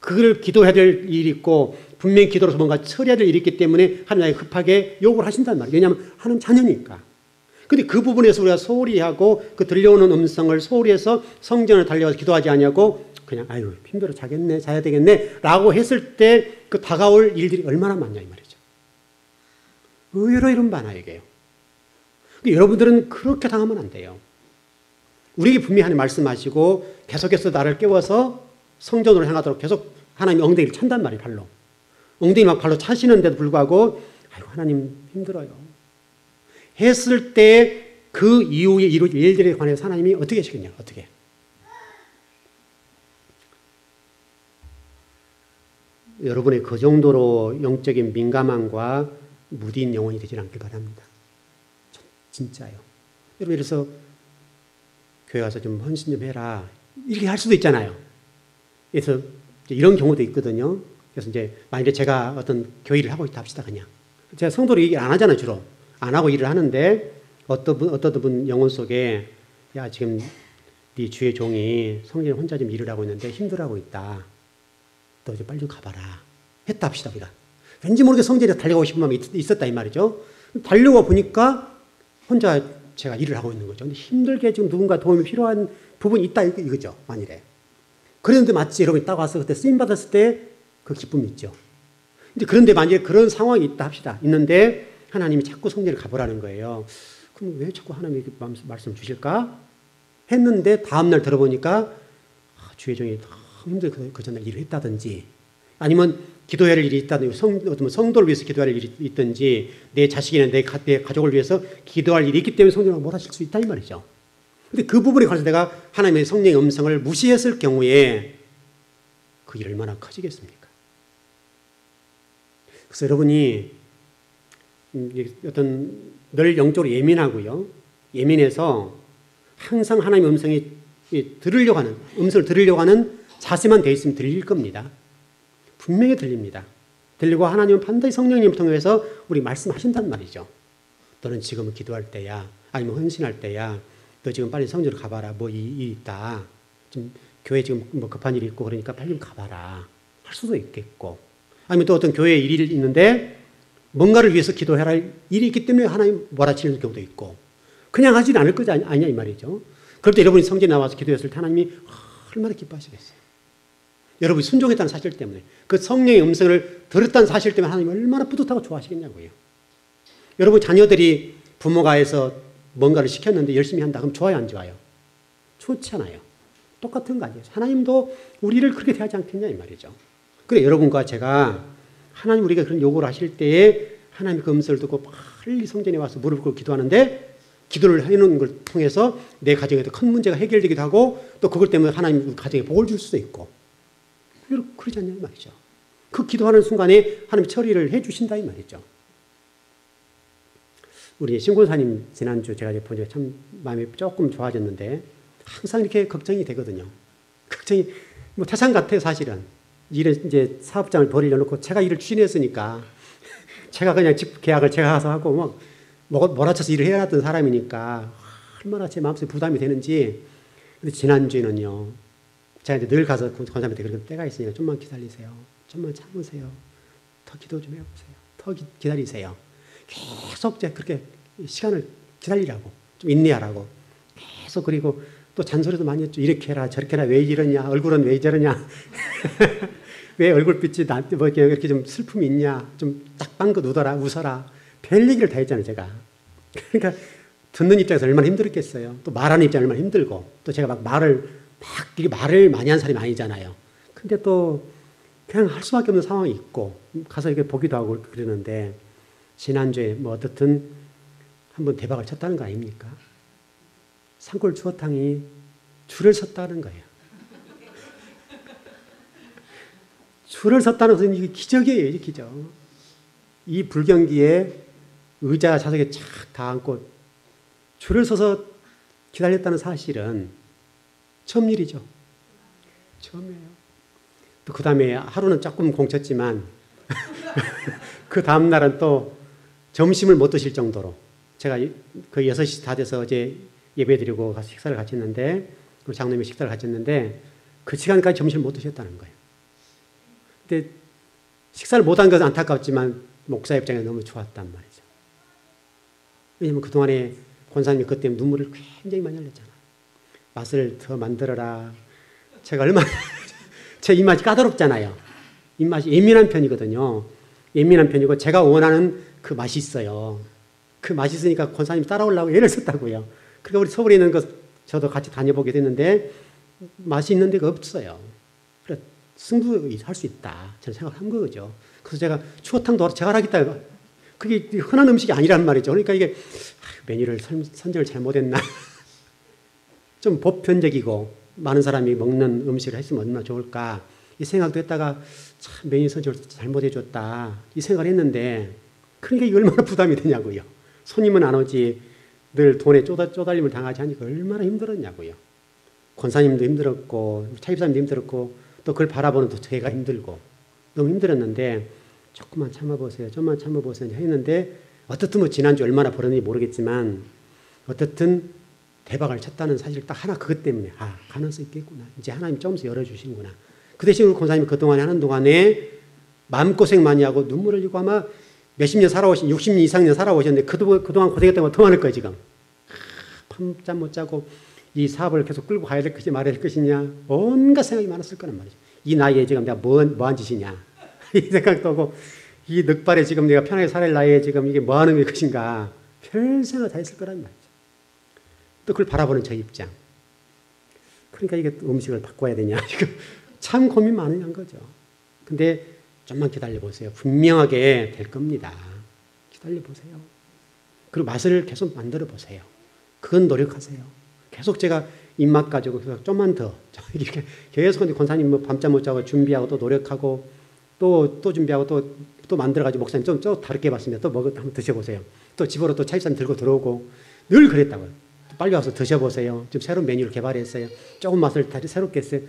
그걸 기도해야 될 일이 있고 분명히 기도로서 뭔가 처리해야 될 일이 있기 때문에 하나님이 급하게 요구를 하신단 말이에요. 왜냐하면 하나님 자녀니까. 그런데 그 부분에서 우리가 소홀히 하고 그 들려오는 음성을 소홀히 해서 성전을 달려가서 기도하지 않냐고 그냥 아유 힘들어 자야 되겠네 라고 했을 때 그 다가올 일들이 얼마나 많냐 이 말이죠. 의외로 이런 많아요 이게요. 여러분들은 그렇게 당하면 안 돼요. 우리에게 분명히 하나님 말씀하시고 계속해서 나를 깨워서 성전으로 향하도록 계속 하나님이 엉덩이를 찬단 말이에요. 발로. 엉덩이 막 발로 차시는데도 불구하고 아이고 하나님 힘들어요. 했을 때 그 이후에 이루어질 일들에 관해서 하나님이 어떻게 하시겠냐. 어떻게. 여러분의 그 정도로 영적인 민감함과 무딘 영혼이 되지 않길 바랍니다. 진짜요. 여러분 그래서 교회 가서 좀 헌신 좀 해라. 이렇게 할 수도 있잖아요. 그래서 이런 경우도 있거든요. 그래서 이제 만약에 제가 어떤 교회 일을 하고 있다 합시다 그냥. 제가 성도로 얘기를 안 하잖아요 주로. 안 하고 일을 하는데 어떤 분 영혼 속에 야 지금 네 주의 종이 성전에 혼자 좀 일을 하고 있는데 힘들어하고 있다. 너 이제 빨리 좀 가봐라. 했다 합시다 우리가. 왠지 모르게 성전에 달려가고 싶은 마음이 있었다 이 말이죠. 달려가 보니까 혼자 제가 일을 하고 있는 거죠. 근데 힘들게 지금 누군가 도움이 필요한 부분이 있다 이거죠. 만일에. 그런데 마치 여러분이 딱 와서 그때 쓰임 받았을 때 그 기쁨이 있죠. 근데 그런데 만약에 그런 상황이 있다 합시다. 있는데 하나님이 자꾸 성전에 가보라는 거예요. 그럼 왜 자꾸 하나님이 말씀 주실까? 했는데 다음날 들어보니까 주의 종이 힘들게 그 전날 일을 했다든지 아니면 기도해야 할 일이 있다든지 성도를 위해서 기도할 일이 있든지 내 자식이나 내 가족을 위해서 기도할 일이 있기 때문에 성전을 못 하실 수 있다 이 말이죠. 근데 그 부분에 관해서 내가 하나님의 성령의 음성을 무시했을 경우에 그 일이 얼마나 커지겠습니까? 그래서 여러분이 어떤 늘 영적으로 예민하고요. 예민해서 항상 하나님의 음성이 들으려고 하는 음성을 들으려고 하는 자세만 되어 있으면 들릴 겁니다. 분명히 들립니다. 들리고 하나님은 반드시 성령님을 통해서 우리 말씀하신단 말이죠. 너는 지금 기도할 때야 아니면 헌신할 때야 너 지금 빨리 성전으로 가봐라. 뭐 일이 있다. 좀 교회 지금 뭐 급한 일이 있고 그러니까 빨리 좀 가봐라. 할 수도 있겠고 아니면 또 어떤 교회에 일이 있는데 뭔가를 위해서 기도해라 일이 있기 때문에 하나님 몰아치는 경우도 있고 그냥 하지는 않을 거지 아니냐 이 말이죠. 그럴 때 여러분이 성전에 나와서 기도했을 때 하나님이 얼마나 기뻐하시겠어요. 여러분이 순종했다는 사실 때문에 그 성령의 음성을 들었다는 사실 때문에 하나님이 얼마나 뿌듯하고 좋아하시겠냐고요. 여러분 자녀들이 부모가 해서 뭔가를 시켰는데 열심히 한다 그럼 좋아요 안 좋아요? 좋잖아요. 똑같은 거 아니에요. 하나님도 우리를 그렇게 대하지 않겠냐 이 말이죠. 그래 여러분과 제가 하나님 우리가 그런 요구를 하실 때에 하나님의 그 음성을 듣고 빨리 성전에 와서 무릎 꿇고 기도하는데 기도를 해놓은 걸 통해서 내 가정에도 큰 문제가 해결되기도 하고 또 그것 때문에 하나님 가정에 복을 줄 수도 있고 그러지 않냐 이 말이죠. 그 기도하는 순간에 하나님 처리를 해 주신다 이 말이죠. 우리 신군사님 지난주 제가 보니까 참 마음이 조금 좋아졌는데 항상 이렇게 걱정이 되거든요. 걱정이 뭐 태산 같아요 사실은. 일을 이제 사업장을 벌이려놓고 제가 일을 추진했으니까 제가 그냥 집 계약을 제가 가서 하고 막 몰아쳐서 일을 해야 하던 사람이니까 얼마나 제 마음속에 부담이 되는지. 근데 지난주에는요 제가 이제 늘 가서 권사님한테 그렇게 때가 있으니까 좀만 기다리세요. 좀만 참으세요. 더 기도 좀 해보세요. 더 기다리세요. 계속 제가 그렇게 시간을 기다리라고 좀 인내하라고 계속. 그리고 또 잔소리도 많이 했죠. 이렇게 해라 저렇게 해라 왜 이러냐 얼굴은 왜 저러냐 왜 얼굴빛이 나한테 뭐 이렇게 좀 슬픔이 있냐 좀 딱 빵긋 웃어라 별 얘기를 다 했잖아요 제가. 그러니까 듣는 입장에서 얼마나 힘들었겠어요. 또 말하는 입장에서 얼마나 힘들고 또 제가 말을 많이 한 사람이 아니잖아요. 근데 또 그냥 할 수밖에 없는 상황이 있고 가서 이렇게 보기도 하고 그러는데 지난주에 뭐 어떻든 한번 대박을 쳤다는 거 아닙니까? 산골 추어탕이 줄을 섰다는 거예요. 줄을 섰다는 것은 이게 기적이에요. 이게 기적. 이 불경기에 의자 좌석에 착 다 앉고 줄을 서서 기다렸다는 사실은 처음 일이죠. 처음이에요. 또 그 다음에 하루는 조금 공쳤지만 그 다음 날은 또 점심을 못 드실 정도로 제가 거의 6시 다 돼서 어제 예배 드리고 가서 식사를 같이 했는데 우리 장로님이 식사를 같이 했는데 그 시간까지 점심을 못 드셨다는 거예요. 근데 식사를 못한 것은 안타깝지만 목사 입장에 너무 좋았단 말이죠. 왜냐하면 그동안에 권사님이 그때 눈물을 굉장히 많이 흘렸잖아요. 맛을 더 만들어라. 제가 얼마나 제 입맛이 까다롭잖아요. 입맛이 예민한 편이거든요. 예민한 편이고 제가 원하는 그 맛이 있어요. 그 맛이 있으니까 권사님이 따라오려고 애를 썼다고요. 그러니까 우리 서울에 있는 그 저도 같이 다녀보게 됐는데 맛이 있는 데가 없어요. 그래 승부할 수 있다 저는 생각한 거죠. 그래서 제가 추어탕도 제가 하겠다. 그게 흔한 음식이 아니란 말이죠. 그러니까 이게 메뉴를 선정을 잘못했나. 좀 보편적이고 많은 사람이 먹는 음식을 했으면 얼마나 좋을까. 이 생각도 했다가 참 메뉴 선정을 잘못해줬다. 이 생각을 했는데 그러니까 이게 얼마나 부담이 되냐고요. 손님은 안 오지 늘 돈에 쪼달림을 당하지 하니까 얼마나 힘들었냐고요. 권사님도 힘들었고 차집사님도 힘들었고 또 그걸 바라보는 또 제가 힘들고 너무 힘들었는데 조금만 참아보세요. 좀만 참아보세요. 했는데 어떻든 뭐 지난주 얼마나 벌었는지 모르겠지만 어떻든 대박을 쳤다는 사실 딱 하나 그것 때문에 가능성이 있겠구나. 이제 하나님 조금씩 열어주시는구나. 그 대신 우리 권사님이 그동안에 하는 동안에 마음고생 많이 하고 눈물 흘리고 아마 몇십 년 살아오신 60년 이상년 살아오셨는데 그동안 고생했던 거 더 많을 거예요 지금. 밤잠 못 자고 이 사업을 계속 끌고 가야 될 것이 말아야 될 것이냐 온갖 생각이 많았을 거란 말이죠. 이 나이에 지금 내가 뭐한 짓이냐 이 생각도 하고 이 늑발에 지금 내가 편하게 살아야 나이에 지금 이게 뭐 하는 것인가 별 생각 다 했을 거란 말이죠. 또 그걸 바라보는 저 입장. 그러니까 이게 음식을 바꿔야 되냐 지금 참 고민 많이 한 거죠. 근데 좀만 기다려보세요. 분명하게 될 겁니다. 기다려보세요. 그리고 맛을 계속 만들어보세요. 그건 노력하세요. 계속 제가 입맛 가지고 좀만 더 이렇게 계속 권사님 뭐 밤잠 못 자고 준비하고 또 노력하고 또 준비하고 또 만들어가지고 목사님 좀 다르게 해봤습니다. 또 한번 드셔보세요. 또 집으로 또 차집사님 들고 들어오고 늘 그랬다고요. 빨리 와서 드셔보세요. 지금 새로운 메뉴를 개발했어요. 조금 맛을 다시 새롭게 했어요.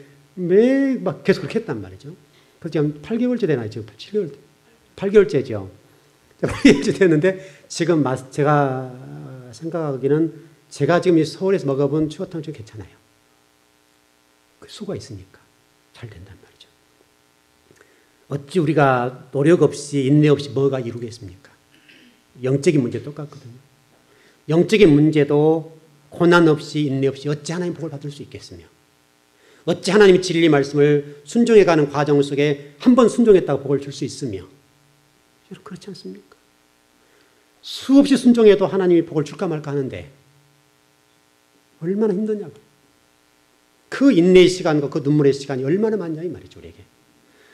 막 계속 그렇게 했단 말이죠. 그래서 지금 8개월째 되나요? 지금 7개월, 8개월째죠. 8개월째 됐는데 지금 제가 생각하기는 제가 지금 이 서울에서 먹어본 추어탕 좀 괜찮아요. 그 수가 있으니까 잘 된단 말이죠. 어찌 우리가 노력 없이 인내 없이 뭐가 이루겠습니까? 영적인 문제 똑같거든요. 영적인 문제도 고난 없이 인내 없이 어찌 하나님 복을 받을 수 있겠으며 어찌 하나님이 진리 말씀을 순종해가는 과정 속에 한 번 순종했다고 복을 줄 수 있으며 여러분 그렇지 않습니까? 수없이 순종해도 하나님이 복을 줄까 말까 하는데 얼마나 힘드냐고. 그 인내의 시간과 그 눈물의 시간이 얼마나 많냐 이 말이죠 우리에게.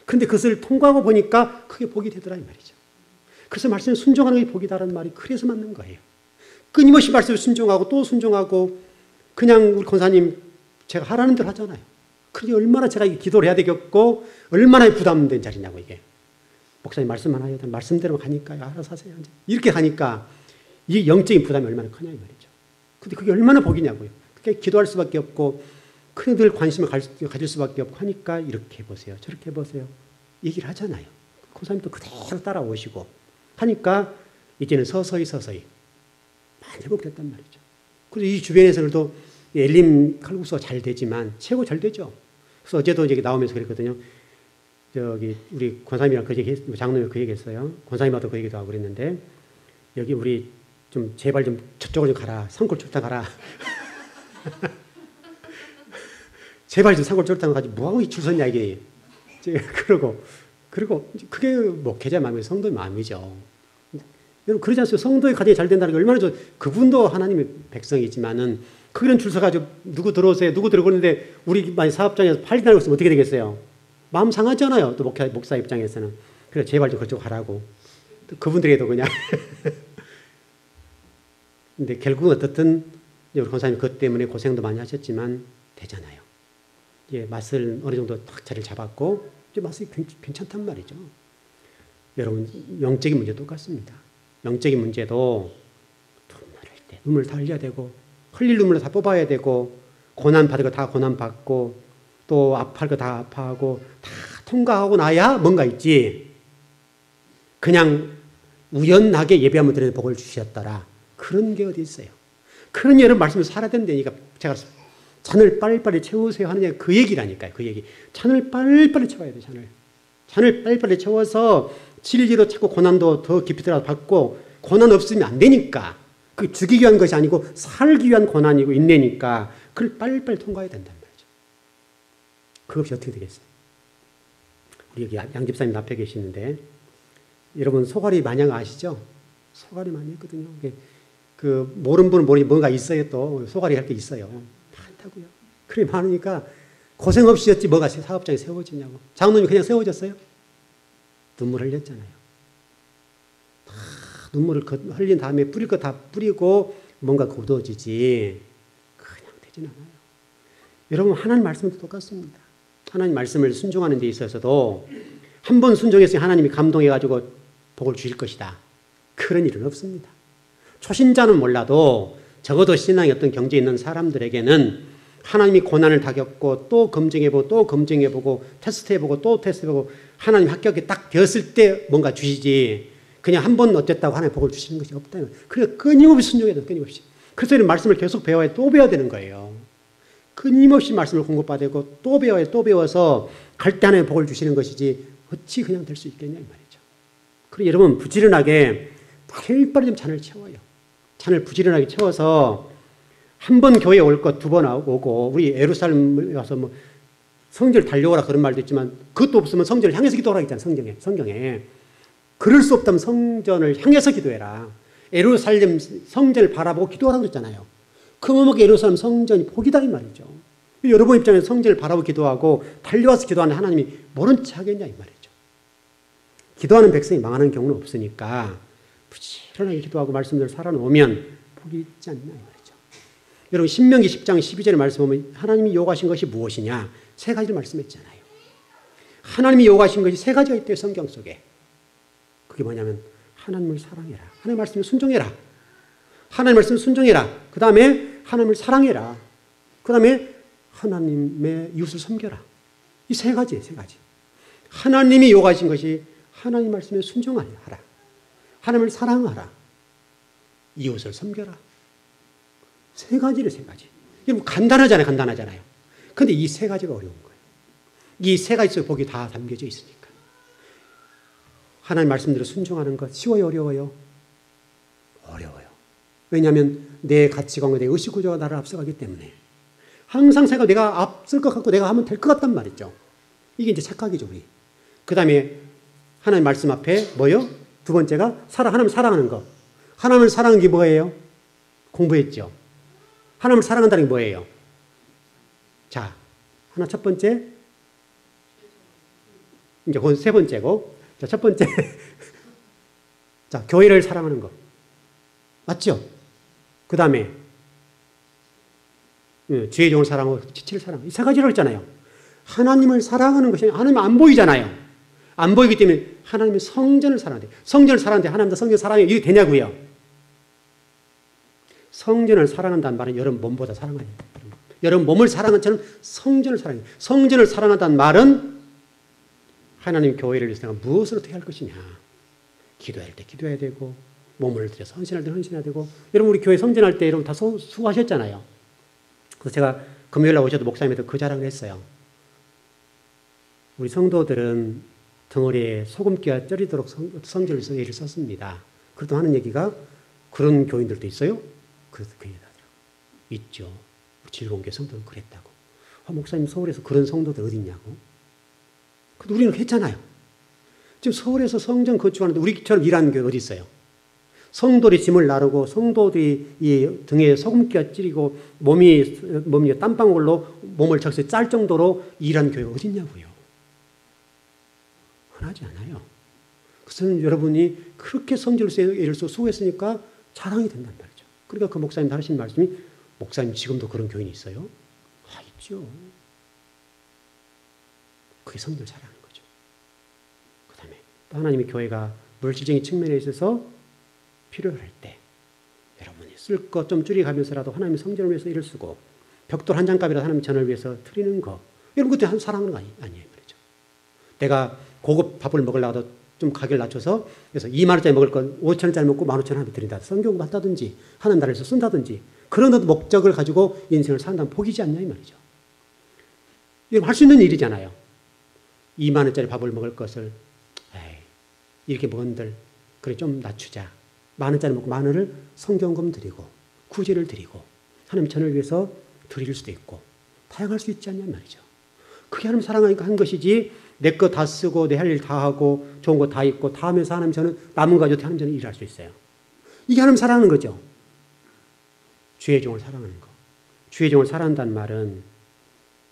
그런데 그것을 통과하고 보니까 그게 복이 되더라 이 말이죠. 그래서 말씀에 순종하는 게 복이다라는 말이 그래서 맞는 거예요. 끊임없이 말씀을 순종하고 또 순종하고 그냥 우리 권사님 제가 하라는 대로 하잖아요. 그게 얼마나 제가 기도를 해야 되겠고 얼마나 부담된 자리냐고 이게. 목사님 말씀만 하여도 말씀대로 가니까 알아서 하세요. 이렇게 가니까 이 영적인 부담이 얼마나 크냐 이 말이죠. 근데 그게 얼마나 복이냐고요. 그게 기도할 수밖에 없고 늘 관심을 가질 수밖에 없고 하니까 이렇게 해보세요. 저렇게 해보세요. 얘기를 하잖아요. 권사님도 그대로 따라오시고 하니까 이제는 서서히 많이 회복됐단 말이죠. 그래서 이 주변에서도 엘림 칼국수가 잘 되지만 최고 잘 되죠. 그래서 어제도 이제 나오면서 그랬거든요. 저기 우리 권사님이랑 그 얘기 장로님 그 얘기했어요. 권사님하고 그 얘기도 하고 그랬는데 여기 우리 좀 제발 좀 저쪽으로 좀 가라. 산골초탕 가라. 제발 좀 산골초탕 가지 뭐하고 줄 섰냐 이게. 그러고 그게 목회자 마음이 성도의 마음이죠. 여러분 그러지 않습니까? 성도의 가정이 잘 된다는 게 얼마나 그분도 하나님의 백성이지만은 그런 줄 서가지고 누구 들어오세요. 누구 들어오는데 우리 사업장에서 8일 날고 있으면 어떻게 되겠어요? 마음 상하잖아요. 또 목사 입장에서는. 그래서 제발 좀 그쪽 가라고. 또 그분들에게도 그냥. 근데 결국은 어떻든 우리 권사님 그것 때문에 고생도 많이 하셨지만 되잖아요. 예, 맛을 어느 정도 딱 자리를 잡았고 이제 맛이 괜찮단 말이죠. 여러분 영적인 문제 똑같습니다. 영적인 문제도 눈물을 때 눈물 다 흘려야 되고 흘릴 눈물을 다 뽑아야 되고 고난 받을 거 다 고난 받고 또 아파할 거 다 아파하고 다 통과하고 나야 뭔가 있지. 그냥 우연하게 예배하면 드리는 복을 주셨더라. 그런 게 어디 있어요. 그런 여러분 말씀을 살아야 된다니까 제가 잔을 빨리빨리 채우세요 하느냐 그 얘기라니까요. 그 얘기. 잔을 빨리빨리 채워야 돼. 잔을 빨리빨리 채워서 진리로 자꾸 고난도 더 깊이 들어가 받고 고난 없으면 안 되니까 그 주기 위한 것이 아니고 살기 위한 고난이고 인내니까 그걸 빨리빨리 통과해야 된단 말이죠. 그것이 어떻게 되겠어요? 우리 여기 양 집사님 앞에 계시는데 여러분 소갈이 마냥 아시죠? 소갈이 많이 했거든요. 그 모르는 분은 뭔가 있어요. 또 소갈이 할 게 있어요. 많다고요. 그래 많으니까 고생 없이 였지 뭐가 사업장이 세워지냐고. 장로님이 그냥 세워졌어요? 눈물 흘렸잖아요. 다 눈물을 흘린 다음에 뿌릴 거 다 뿌리고 뭔가 굳어지지 그냥 되진 않아요. 여러분 하나님 말씀도 똑같습니다. 하나님 말씀을 순종하는 데 있어서도 한 번 순종했으니 하나님이 감동해가지고 복을 주실 것이다. 그런 일은 없습니다. 초신자는 몰라도 적어도 신앙의 어떤 경지에 있는 사람들에게는 하나님이 고난을 다 겪고 또 검증해보고 또 검증해보고 테스트해보고 또 테스트해보고 하나님 합격이 딱 되었을 때 뭔가 주시지 그냥 한 번 어땠다고 하나님 복을 주시는 것이 없다는 거예요. 그래서 끊임없이 순종해야 돼요. 끊임없이. 그래서 이런 말씀을 계속 배워야 또 배워야 되는 거예요. 끊임없이 말씀을 공급받고 또 배워야 또 배워서 갈 때 하나님 복을 주시는 것이지 어찌 그냥 될 수 있겠냐 이 말이죠. 그리고 여러분 부지런하게 빨리빨리 좀 잔을 채워요. 잔을 부지런하게 채워서 한 번 교회에 올 것 두 번 오고 우리 예루살렘 와서 뭐 성전을 달려오라 그런 말도 있지만 그것도 없으면 성전을 향해서 기도하라 했잖아요. 성경에. 그럴 수 없다면 성전을 향해서 기도해라. 예루살렘 성전을 바라보고 기도하라고 그랬잖아요. 그러면 예루살렘 성전이 복이다 이 말이죠. 여러분 입장에서 성전을 바라보고 기도하고 달려와서 기도하는 하나님이 모른 체 하겠냐 이 말이죠. 기도하는 백성이 망하는 경우는 없으니까 부지런하게 기도하고 말씀대로 살아놓으면 복이 있지 않나 이 말이죠. 여러분 신명기 10장 12절의 말씀 보면 하나님이 요구하신 것이 무엇이냐 세 가지를 말씀했잖아요. 하나님이 요구하신 것이 세 가지가 있대요. 성경 속에. 그게 뭐냐면 하나님을 사랑해라. 하나님 말씀에 순종해라. 하나님 말씀에 순종해라. 그 다음에 하나님을 사랑해라. 그 다음에 하나님의 이웃을 섬겨라. 이 세 가지예요. 세 가지. 하나님이 요구하신 것이 하나님 말씀에 순종하라. 하나님을 사랑하라. 이웃을 섬겨라. 세 가지를 세 가지. 여러분 간단하잖아요. 그런데 이 세 가지가 어려운 거예요. 이 세 가지 속에 복이 다 담겨져 있으니까. 하나님 말씀대로 순종하는 것 쉬워요? 어려워요? 어려워요. 왜냐하면 내 가치관과 내 의식구조가 나를 앞서가기 때문에 항상 내가 앞설 것 같고 내가 하면 될 것 같단 말이죠. 이게 이제 착각이죠. 우리. 그 다음에 하나님 말씀 앞에 뭐요? 두 번째가 하나님을 사랑하는 것. 하나님을 사랑하는 게 뭐예요? 공부했죠. 하나님을 사랑한다는 게 뭐예요? 자, 하나 첫 번째. 이제 그건 세 번째고. 자, 첫 번째. 자, 교회를 사랑하는 것. 맞죠? 그 다음에 주의 종을 사랑하고 지체를 사랑하고 이 세 가지라고 했잖아요. 하나님을 사랑하는 것이 하나님 안 보이잖아요. 안 보이기 때문에 하나님의 성전을 사랑한대. 성전을 사랑하는데 하나님도 성전을 사랑해요. 이게 되냐고요? 성전을 사랑한다는 말은 여러분 몸보다 사랑해요. 여러분 몸을 사랑한 처럼 성전을 사랑해요. 성전을 사랑한다는 말은 하나님 교회를 위해서 내가 무엇을 어떻게 할 것이냐. 기도할 때 기도해야 되고 몸을 들여서 헌신할 때 헌신해야 되고 여러분 우리 교회 성전할 때 여러분 다 수고하셨잖아요. 그래서 제가 금요일날 오셔도 목사님한테 그 자랑을 했어요. 우리 성도들은 덩어리에 소금기가 쪄리도록 성전에서 예를 썼습니다. 그래도 하는 얘기가 그런 교인들도 있어요? 그래서 그 얘기를 하더라고요. 있죠. 즐거운 게 성도는 그랬다고. 목사님 서울에서 그런 성도들 어디 있냐고. 근데 우리는 했잖아요. 지금 서울에서 성전 건축하는데 우리처럼 일하는 게 어디 있어요? 성도들이 짐을 나르고 성도들이 이 등에 소금기가 찌리고 몸이 땀방울로 몸을 적셔 짤 정도로 일하는 교회가 어디 있냐고요. 흔하지 않아요. 그래서 여러분이 그렇게 성전을 수고했으니까 자랑이 된단 말이죠. 그러니까 그 목사님 하신 말씀이 목사님 지금도 그런 교인이 있어요? 있죠. 그게 성전을 사랑하는 거죠. 그 다음에 또 하나님의 교회가 물질적인 측면에 있어서 필요할 때 여러분이 쓸 것 좀 줄여가면서라도 하나님의 성전을 위해서 일을 쓰고 벽돌 한 장값이라도 하나님의 전을 위해서 드리는 거 이런 것도 한 사랑하는 거 아니에요 말이죠. 내가 고급 밥을 먹으려고 좀 가격을 낮춰서 그래서 2만 원짜리 먹을 건 5천 원짜리 먹고 15,000원 드린다. 성경 한다든지 하는 나라에서 쓴다든지 그런 목적을 가지고 인생을 산다면 복이지 않냐 이 말이죠. 이건 할 수 있는 일이잖아요. 2만 원짜리 밥을 먹을 것을 이렇게 먹은들 그래 좀 낮추자. 10,000원짜리 먹고 10,000원을 성경금 드리고 구제를 드리고 하나님 전을 위해서 드릴 수도 있고 다양할 수 있지 않냐 말이죠. 그게 하나님 사랑하니까 한 것이지 내 거 다 쓰고 내 할 일 다 하고 좋은 거 다 입고 다 하면서 하나님 저는 남은 가지고 하나님 저는 일할 수 있어요. 이게 하나님 사랑하는 거죠. 주의 종을 사랑하는 거. 주의 종을 사랑한다는 말은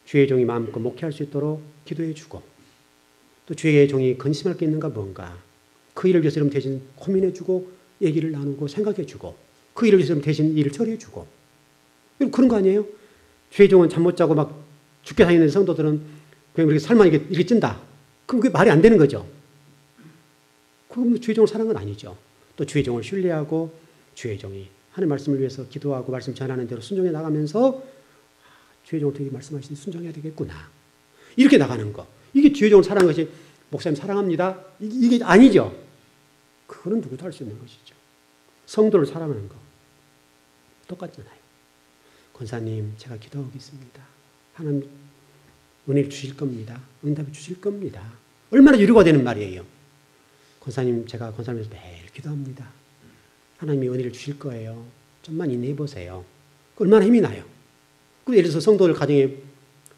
주의 종이 마음껏 목회할 수 있도록 기도해 주고 또 주의 종이 근심할 게 있는가 뭔가 그 일을 위해서 대신 고민해 주고 얘기를 나누고 생각해 주고 그 일을 위해서 대신 일을 처리해 주고 그런 거 아니에요? 주의 종은 잠 못 자고 막 죽게 다니는 성도들은 그냥 우리 살만 이렇게 찐다. 그럼 그게 말이 안 되는 거죠. 그건 주의 종을 사랑한 건 아니죠. 또 주의 종을 신뢰하고 주의 종이 하나님의 말씀을 위해서 기도하고 말씀 전하는 대로 순종해 나가면서 주의 종을 되게 말씀하시니 순종해야 되겠구나. 이렇게 나가는 거. 이게 주의 종을 사랑하는 것이 목사님 사랑합니다. 이게 아니죠. 그거는 누구도 할 수 있는 것이죠. 성도를 사랑하는 거. 똑같잖아요. 권사님 제가 기도하겠습니다. 하나님 은혜를 주실 겁니다. 응답을 주실 겁니다. 얼마나 유료가 되는 말이에요. 권사님 제가 권사님에서 매일 기도합니다. 하나님이 은혜를 주실 거예요. 좀만 인내해 보세요. 얼마나 힘이 나요. 예를 들어서 성도들 가정에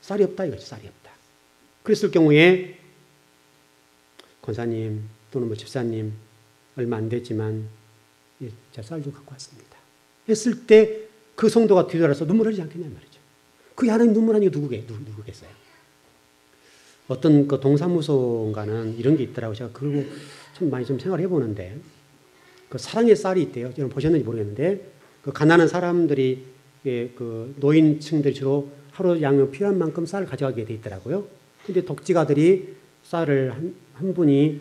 쌀이 없다 이거죠. 쌀이 없다. 그랬을 경우에 권사님 또는 집사님 얼마 안 됐지만 제가 쌀 좀 갖고 왔습니다. 했을 때 그 성도가 뒤돌아서 눈물 흘리지 않겠냐 말이죠. 그게 하나님 눈물 아니고 누구겠어요. 어떤 그 동사무소인가는 이런 게 있더라고요. 제가 그거 참 많이 좀 생각을 해보는데 그 사랑의 쌀이 있대요. 여러분 보셨는지 모르겠는데 그 가난한 사람들이 그 노인층들이 주로 하루 양육 필요한 만큼 쌀을 가져가게 돼 있더라고요. 근데 독지가들이 쌀을 한 분이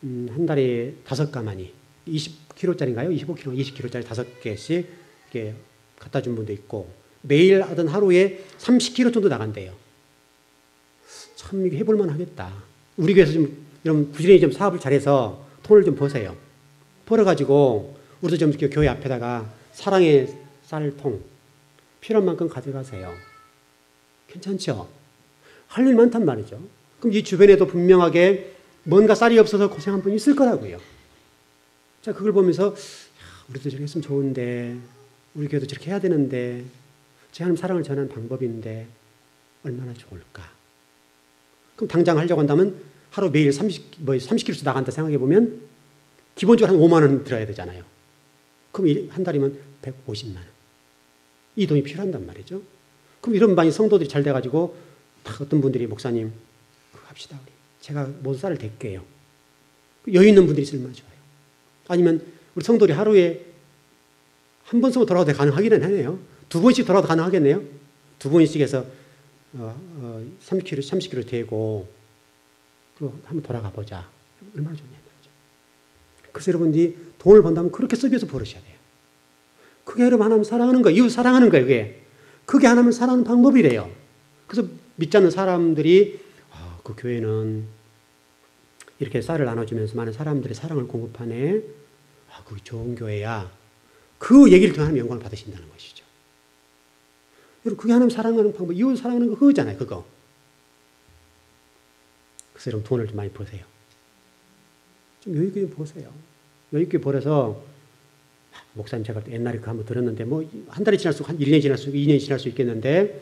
한 달에 5가마니 20kg짜리인가요? 25kg, 20kg짜리 5개씩 이렇게 갖다 준 분도 있고 매일 하던 하루에 30kg 정도 나간대요. 참 이게 해볼만 하겠다. 우리 교회에서 좀 이런 부지런히 좀 사업을 잘해서 돈을 좀 버세요. 벌어가지고 우리도 좀 이렇게 교회 앞에다가 사랑의 쌀통 필요한 만큼 가져가세요. 괜찮죠? 할 일 많단 말이죠. 그럼 이 주변에도 분명하게 뭔가 쌀이 없어서 고생한 분이 있을 거라고요. 자, 그걸 보면서 우리도 저렇게 했으면 좋은데 우리 교회도 저렇게 해야 되는데 제 하나님 사랑을 전하는 방법인데 얼마나 좋을까. 그럼 당장 하려고 한다면 하루 매일 30kg씩 나간다 생각해 보면 기본적으로 한 5만 원 들어야 되잖아요. 그럼 한 달이면 150만 원. 이 돈이 필요한단 말이죠. 그럼 이런 많이 성도들이 잘 돼가지고 어떤 분들이 목사님 그거 합시다 우리. 제가 모든 쌀을 댈게요. 여유 있는 분들이 있으면 얼마나 좋아요. 아니면 우리 성도들이 하루에 한 번 쓰고 돌아가도 가능하기는 하네요. 2번씩 돌아가도 가능하겠네요. 2번씩 해서 30kg 되고 그리고 한번 돌아가 보자. 얼마나 좋냐 말이죠. 그래서 여러분들이 돈을 번다면 그렇게 써줘서 버으셔야 돼요. 그게 여러분 하나님 사랑하는 거예요. 이웃 사랑하는 거예요. 그게 하나님을 사랑하는 방법이래요. 그래서 믿지 않는 사람들이 그 교회는 이렇게 쌀을 나눠주면서 많은 사람들의 사랑을 공급하네. 그게 좋은 교회야. 그 얘기를 통해 하나님 영광을 받으신다는 것이죠. 여러분 그게 하나님 사랑하는 방법. 이웃 사랑하는 거 그거잖아요. 그거. 그래서 여러분 돈을 좀 많이 버세요. 좀 여유 있게 좀 보세요. 여유 있게 벌어서 목사님 제가 옛날에 그거 한번 들었는데 뭐 한 달이 지날 수 한 1년이 지날 수 2년이 지날 수 있겠는데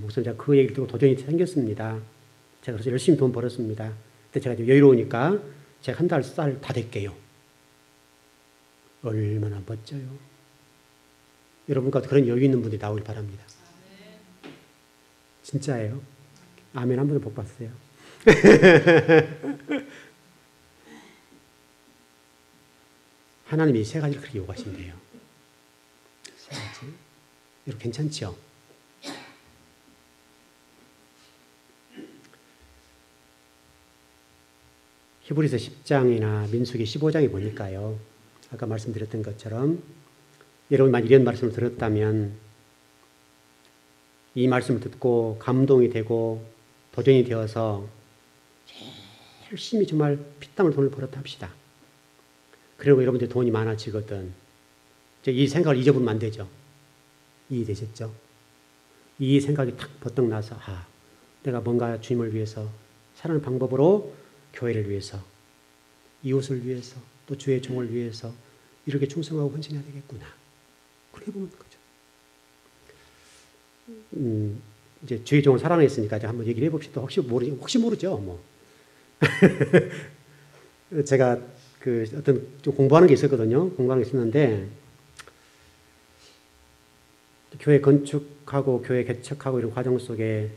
목사님 제가 그 얘기를 듣고 도전이 생겼습니다. 제가 그래서 열심히 돈 벌었습니다. 근데 제가 좀 여유로우니까 제가 한 달 쌀 다 댈게요. 얼마나 멋져요. 여러분과 그런 여유 있는 분이 나오길 바랍니다. 진짜예요. 아멘 한 번도 복 받으세요. 하나님이 3가지를 그렇게 요구하신대요. 3가지. 여러분 괜찮죠? 히브리서 10장이나 민수기 15장에 보니까요. 아까 말씀드렸던 것처럼 여러분 만약 이런 말씀을 들었다면 이 말씀을 듣고 감동이 되고 도전이 되어서 열심히 정말 피땀을 돈을 벌었다 합시다. 그리고 여러분들 돈이 많아지거든. 이 생각을 잊어보면 안 되죠. 이해되셨죠? 이 생각이 탁 버떡 나서 내가 뭔가 주님을 위해서 사는 방법으로 교회를 위해서 이웃을 위해서 또 주의 종을 위해서 이렇게 충성하고 헌신해야 되겠구나. 그렇게 보면 거죠. 이제 주의 종을 사랑했으니까 한번 얘기를 해봅시다. 혹시 모르죠. 뭐. 제가 그 어떤 좀 공부하는 게 있었거든요. 공부하는 게 있었는데 교회 건축하고 교회 개척하고 이런 과정 속에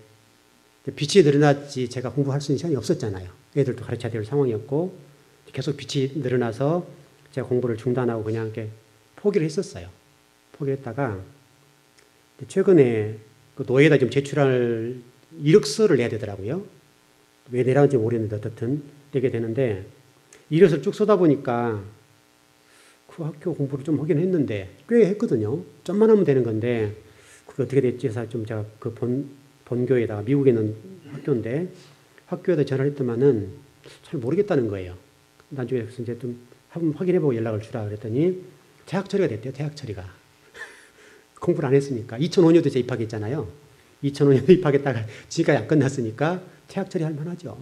빛이 늘어났지 제가 공부할 수 있는 시간이 없었잖아요. 애들도 가르쳐야 될 상황이었고 계속 빛이 늘어나서 제가 공부를 중단하고 그냥 이렇게 포기를 했었어요. 포기를 했다가 최근에 그 노예에다 좀 제출할 이력서를 내야 되더라고요. 왜 내라는지 모르겠는데 어떻든 내게 되는데 이력서를 쭉 쓰다 보니까 그 학교 공부를 좀 하긴 했는데 꽤 했거든요. 좀만 하면 되는 건데 그게 어떻게 됐지 해서 좀 제가 그 본교에다가 미국에 있는 학교인데 학교에다 전화를 했더만은 잘 모르겠다는 거예요. 나중에 그래서 이제 좀 한번 확인해보고 연락을 주라 그랬더니 퇴학 처리가 됐대요. 퇴학 처리가. 공부를 안 했으니까. 2005년도에 제가 입학했잖아요. 2005년도에 입학했다가 지금까지 안 끝났으니까 퇴학 처리할 만하죠.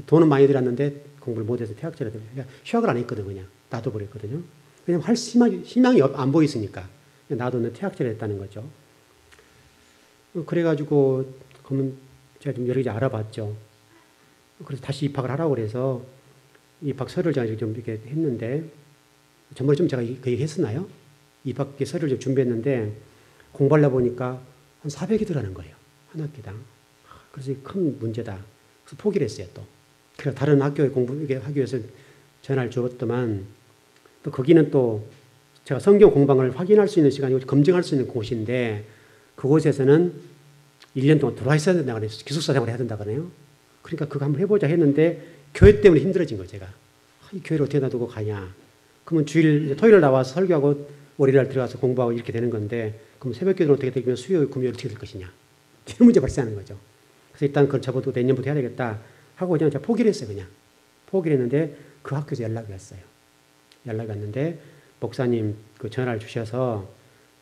돈은 많이 들었는데 공부를 못해서 퇴학 처리가 되고 그러니까 휴학을 안 했거든 그냥. 놔둬버렸거든요. 왜냐면 할 희망이 안 보였으니까. 놔두는 퇴학 처리가 됐다는 거죠. 그래가지고 그러면 제가 좀 여러 가지 알아봤죠. 그래서 다시 입학을 하라고 그래서 입학 서류를 제가 좀 이렇게 했는데 전번에 좀 제가 그 얘기 했었나요? 입학 서류를 좀 준비했는데 공부하려 보니까 한 400이 들어가는 거예요. 한 학기당. 그래서 큰 문제다. 그래서 포기를 했어요 또. 그래서 다른 학교에 하기 위해서 전화를 주었더만 또 거기는 또 제가 성경 공부한 걸 확인할 수 있는 시간이고 검증할 수 있는 곳인데 그곳에서는 1년 동안 들어와 있어야 된다고 그래요. 기숙사 생활을 해야 된다고 그래요. 그러니까 그거 한번 해보자 했는데 교회 때문에 힘들어진 거예요 제가. 이 교회를 어떻게 놔두고 가냐. 그러면 토요일 나와서 설교하고 월요일날 들어가서 공부하고 이렇게 되는 건데 그럼 새벽기도는 어떻게 되면 수요일, 금요일 어떻게 될 것이냐. 이런 문제 발생하는 거죠. 그래서 일단 그걸 접어도 내년부터 해야 되겠다 하고 그냥 제가 포기를 했어요. 그냥. 포기를 했는데 그 학교에서 연락이 왔어요. 연락이 왔는데 목사님 그 전화를 주셔서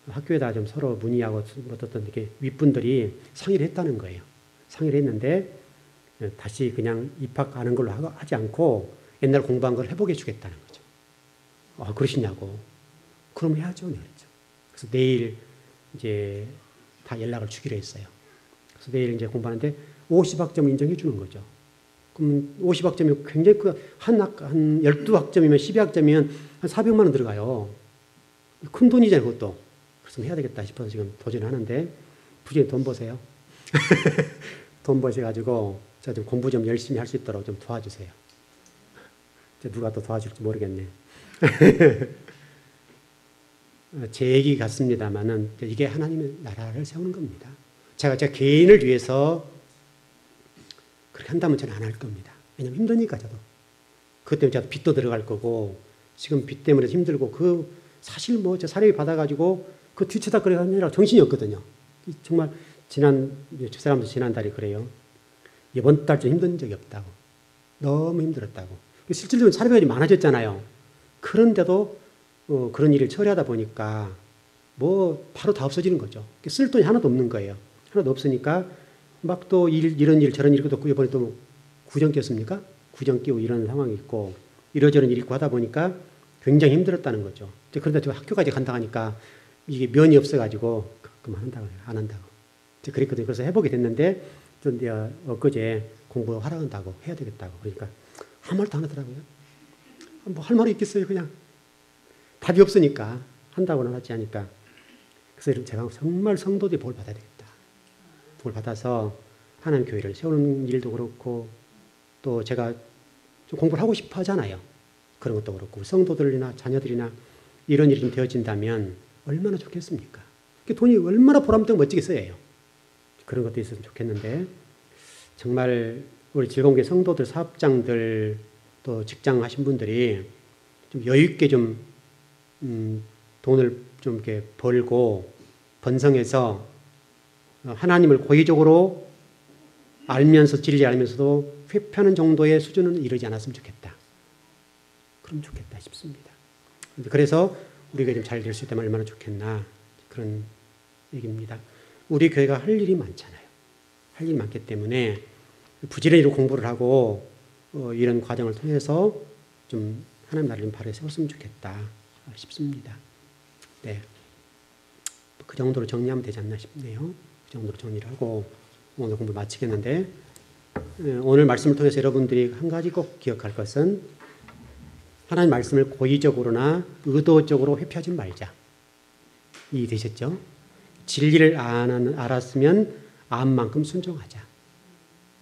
학교에다 좀 서로 문의하고 어떤 이렇게 윗분들이 상의를 했다는 거예요. 상의를 했는데 다시 그냥 입학하는 걸로 하지 않고 옛날 공부한 걸 해보게 해주겠다는 거죠. 그러시냐고. 그럼 해야죠. 그랬죠. 그래서 내일 이제 다 연락을 주기로 했어요. 그래서 내일 이제 공부하는데 50학점 인정해 주는 거죠. 그럼 50학점이 굉장히 한 12학점이면 12학점이면 한 400만 원 들어가요. 큰 돈이잖아요, 그것도. 그래서 해야 되겠다 싶어서 지금 도전하는데 부지런히 돈 버세요. 돈 버셔가지고 저 좀 공부 좀 열심히 할 수 있도록 좀 도와주세요. 누가 또 도와줄지 모르겠네. 제 얘기 같습니다만은 이게 하나님의 나라를 세우는 겁니다. 제가 개인을 위해서 그렇게 한다면 저는 안 할 겁니다. 왜냐면 힘드니까 저도. 그것 때문에 제가 빚도 들어갈 거고 지금 빚 때문에 힘들고 사실 뭐 저 사례비 받아가지고 그 뒤쳐다거리느라 정신이 없거든요. 정말 저 사람도 지난달에 그래요. 이번 달 좀 힘든 적이 없다고. 너무 힘들었다고. 실질적으로 사례비가 많아졌잖아요. 그런데도 그런 일을 처리하다 보니까 뭐 바로 다 없어지는 거죠. 쓸 돈이 하나도 없는 거예요. 하나도 없으니까 막 또 이런 일 저런 일도 없고 이번에 또 구정 꼈습니까? 구정 끼고 이런 상황이 있고 이러저런 일이 있고 하다 보니까 굉장히 힘들었다는 거죠. 그런데 저 학교까지 간다 하니까 이게 면이 없어가지고 그만한다고 안 한다고. 그랬거든요. 그래서 해보게 됐는데 좀 엊그제 공부하라 한다고 해야 되겠다고 그러니까 아무 말도 안 하더라고요. 뭐 할 말이 있겠어요. 그냥 답이 없으니까 한다고는 하지 않으니까. 그래서 제가 정말 성도들이 복을 받아야 되겠다. 복을 받아서 하나님 교회를 세우는 일도 그렇고 또 제가 좀 공부를 하고 싶어 하잖아요. 그런 것도 그렇고 성도들이나 자녀들이나 이런 일이 좀 되어진다면 얼마나 좋겠습니까? 돈이 얼마나 보람되고 멋지게 써요. 그런 것도 있었으면 좋겠는데 정말 우리 즐거운교회 성도들, 사업장들 또 직장 하신 분들이 좀 여유 있게 좀 돈을 좀 이렇게 벌고 번성해서 하나님을 고의적으로 알면서 진리 알면서도 회피하는 정도의 수준은 이르지 않았으면 좋겠다. 그럼 좋겠다 싶습니다. 그래서 우리가 좀 잘 될 수 있다면 얼마나 좋겠나 그런 얘기입니다. 우리 교회가 할 일이 많잖아요. 할 일이 많기 때문에 부지런히 공부를 하고 이런 과정을 통해서 좀 하나님 나라를 바로 세웠으면 좋겠다 싶습니다. 네, 그 정도로 정리하면 되지 않나 싶네요. 그 정도로 정리를 하고 오늘 공부 마치겠는데 오늘 말씀을 통해서 여러분들이 한 가지 꼭 기억할 것은 하나님 말씀을 고의적으로나 의도적으로 회피하지 말자. 이해되셨죠? 진리를 알았으면 암만큼 순종하자.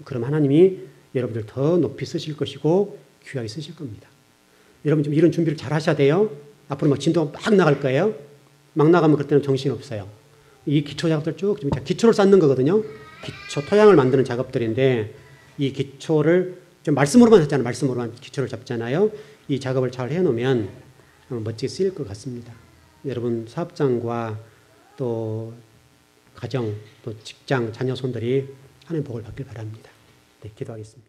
그럼 하나님이 여러분들 더 높이 쓰실 것이고 귀하게 쓰실 겁니다. 여러분 좀 이런 준비를 잘 하셔야 돼요. 앞으로 막 진도가 막 나갈 거예요. 막 나가면 그때는 정신없어요. 이 기초 작업들 쭉 기초를 쌓는 거거든요. 기초 토양을 만드는 작업들인데 이 기초를 좀 말씀으로만 했잖아요. 말씀으로만 기초를 잡잖아요. 이 작업을 잘 해놓으면 멋지게 쓰일 것 같습니다. 여러분 사업장과 또 가정, 또 직장, 자녀 손들이 하나님의 복을 받길 바랍니다. 네, 기도하겠습니다.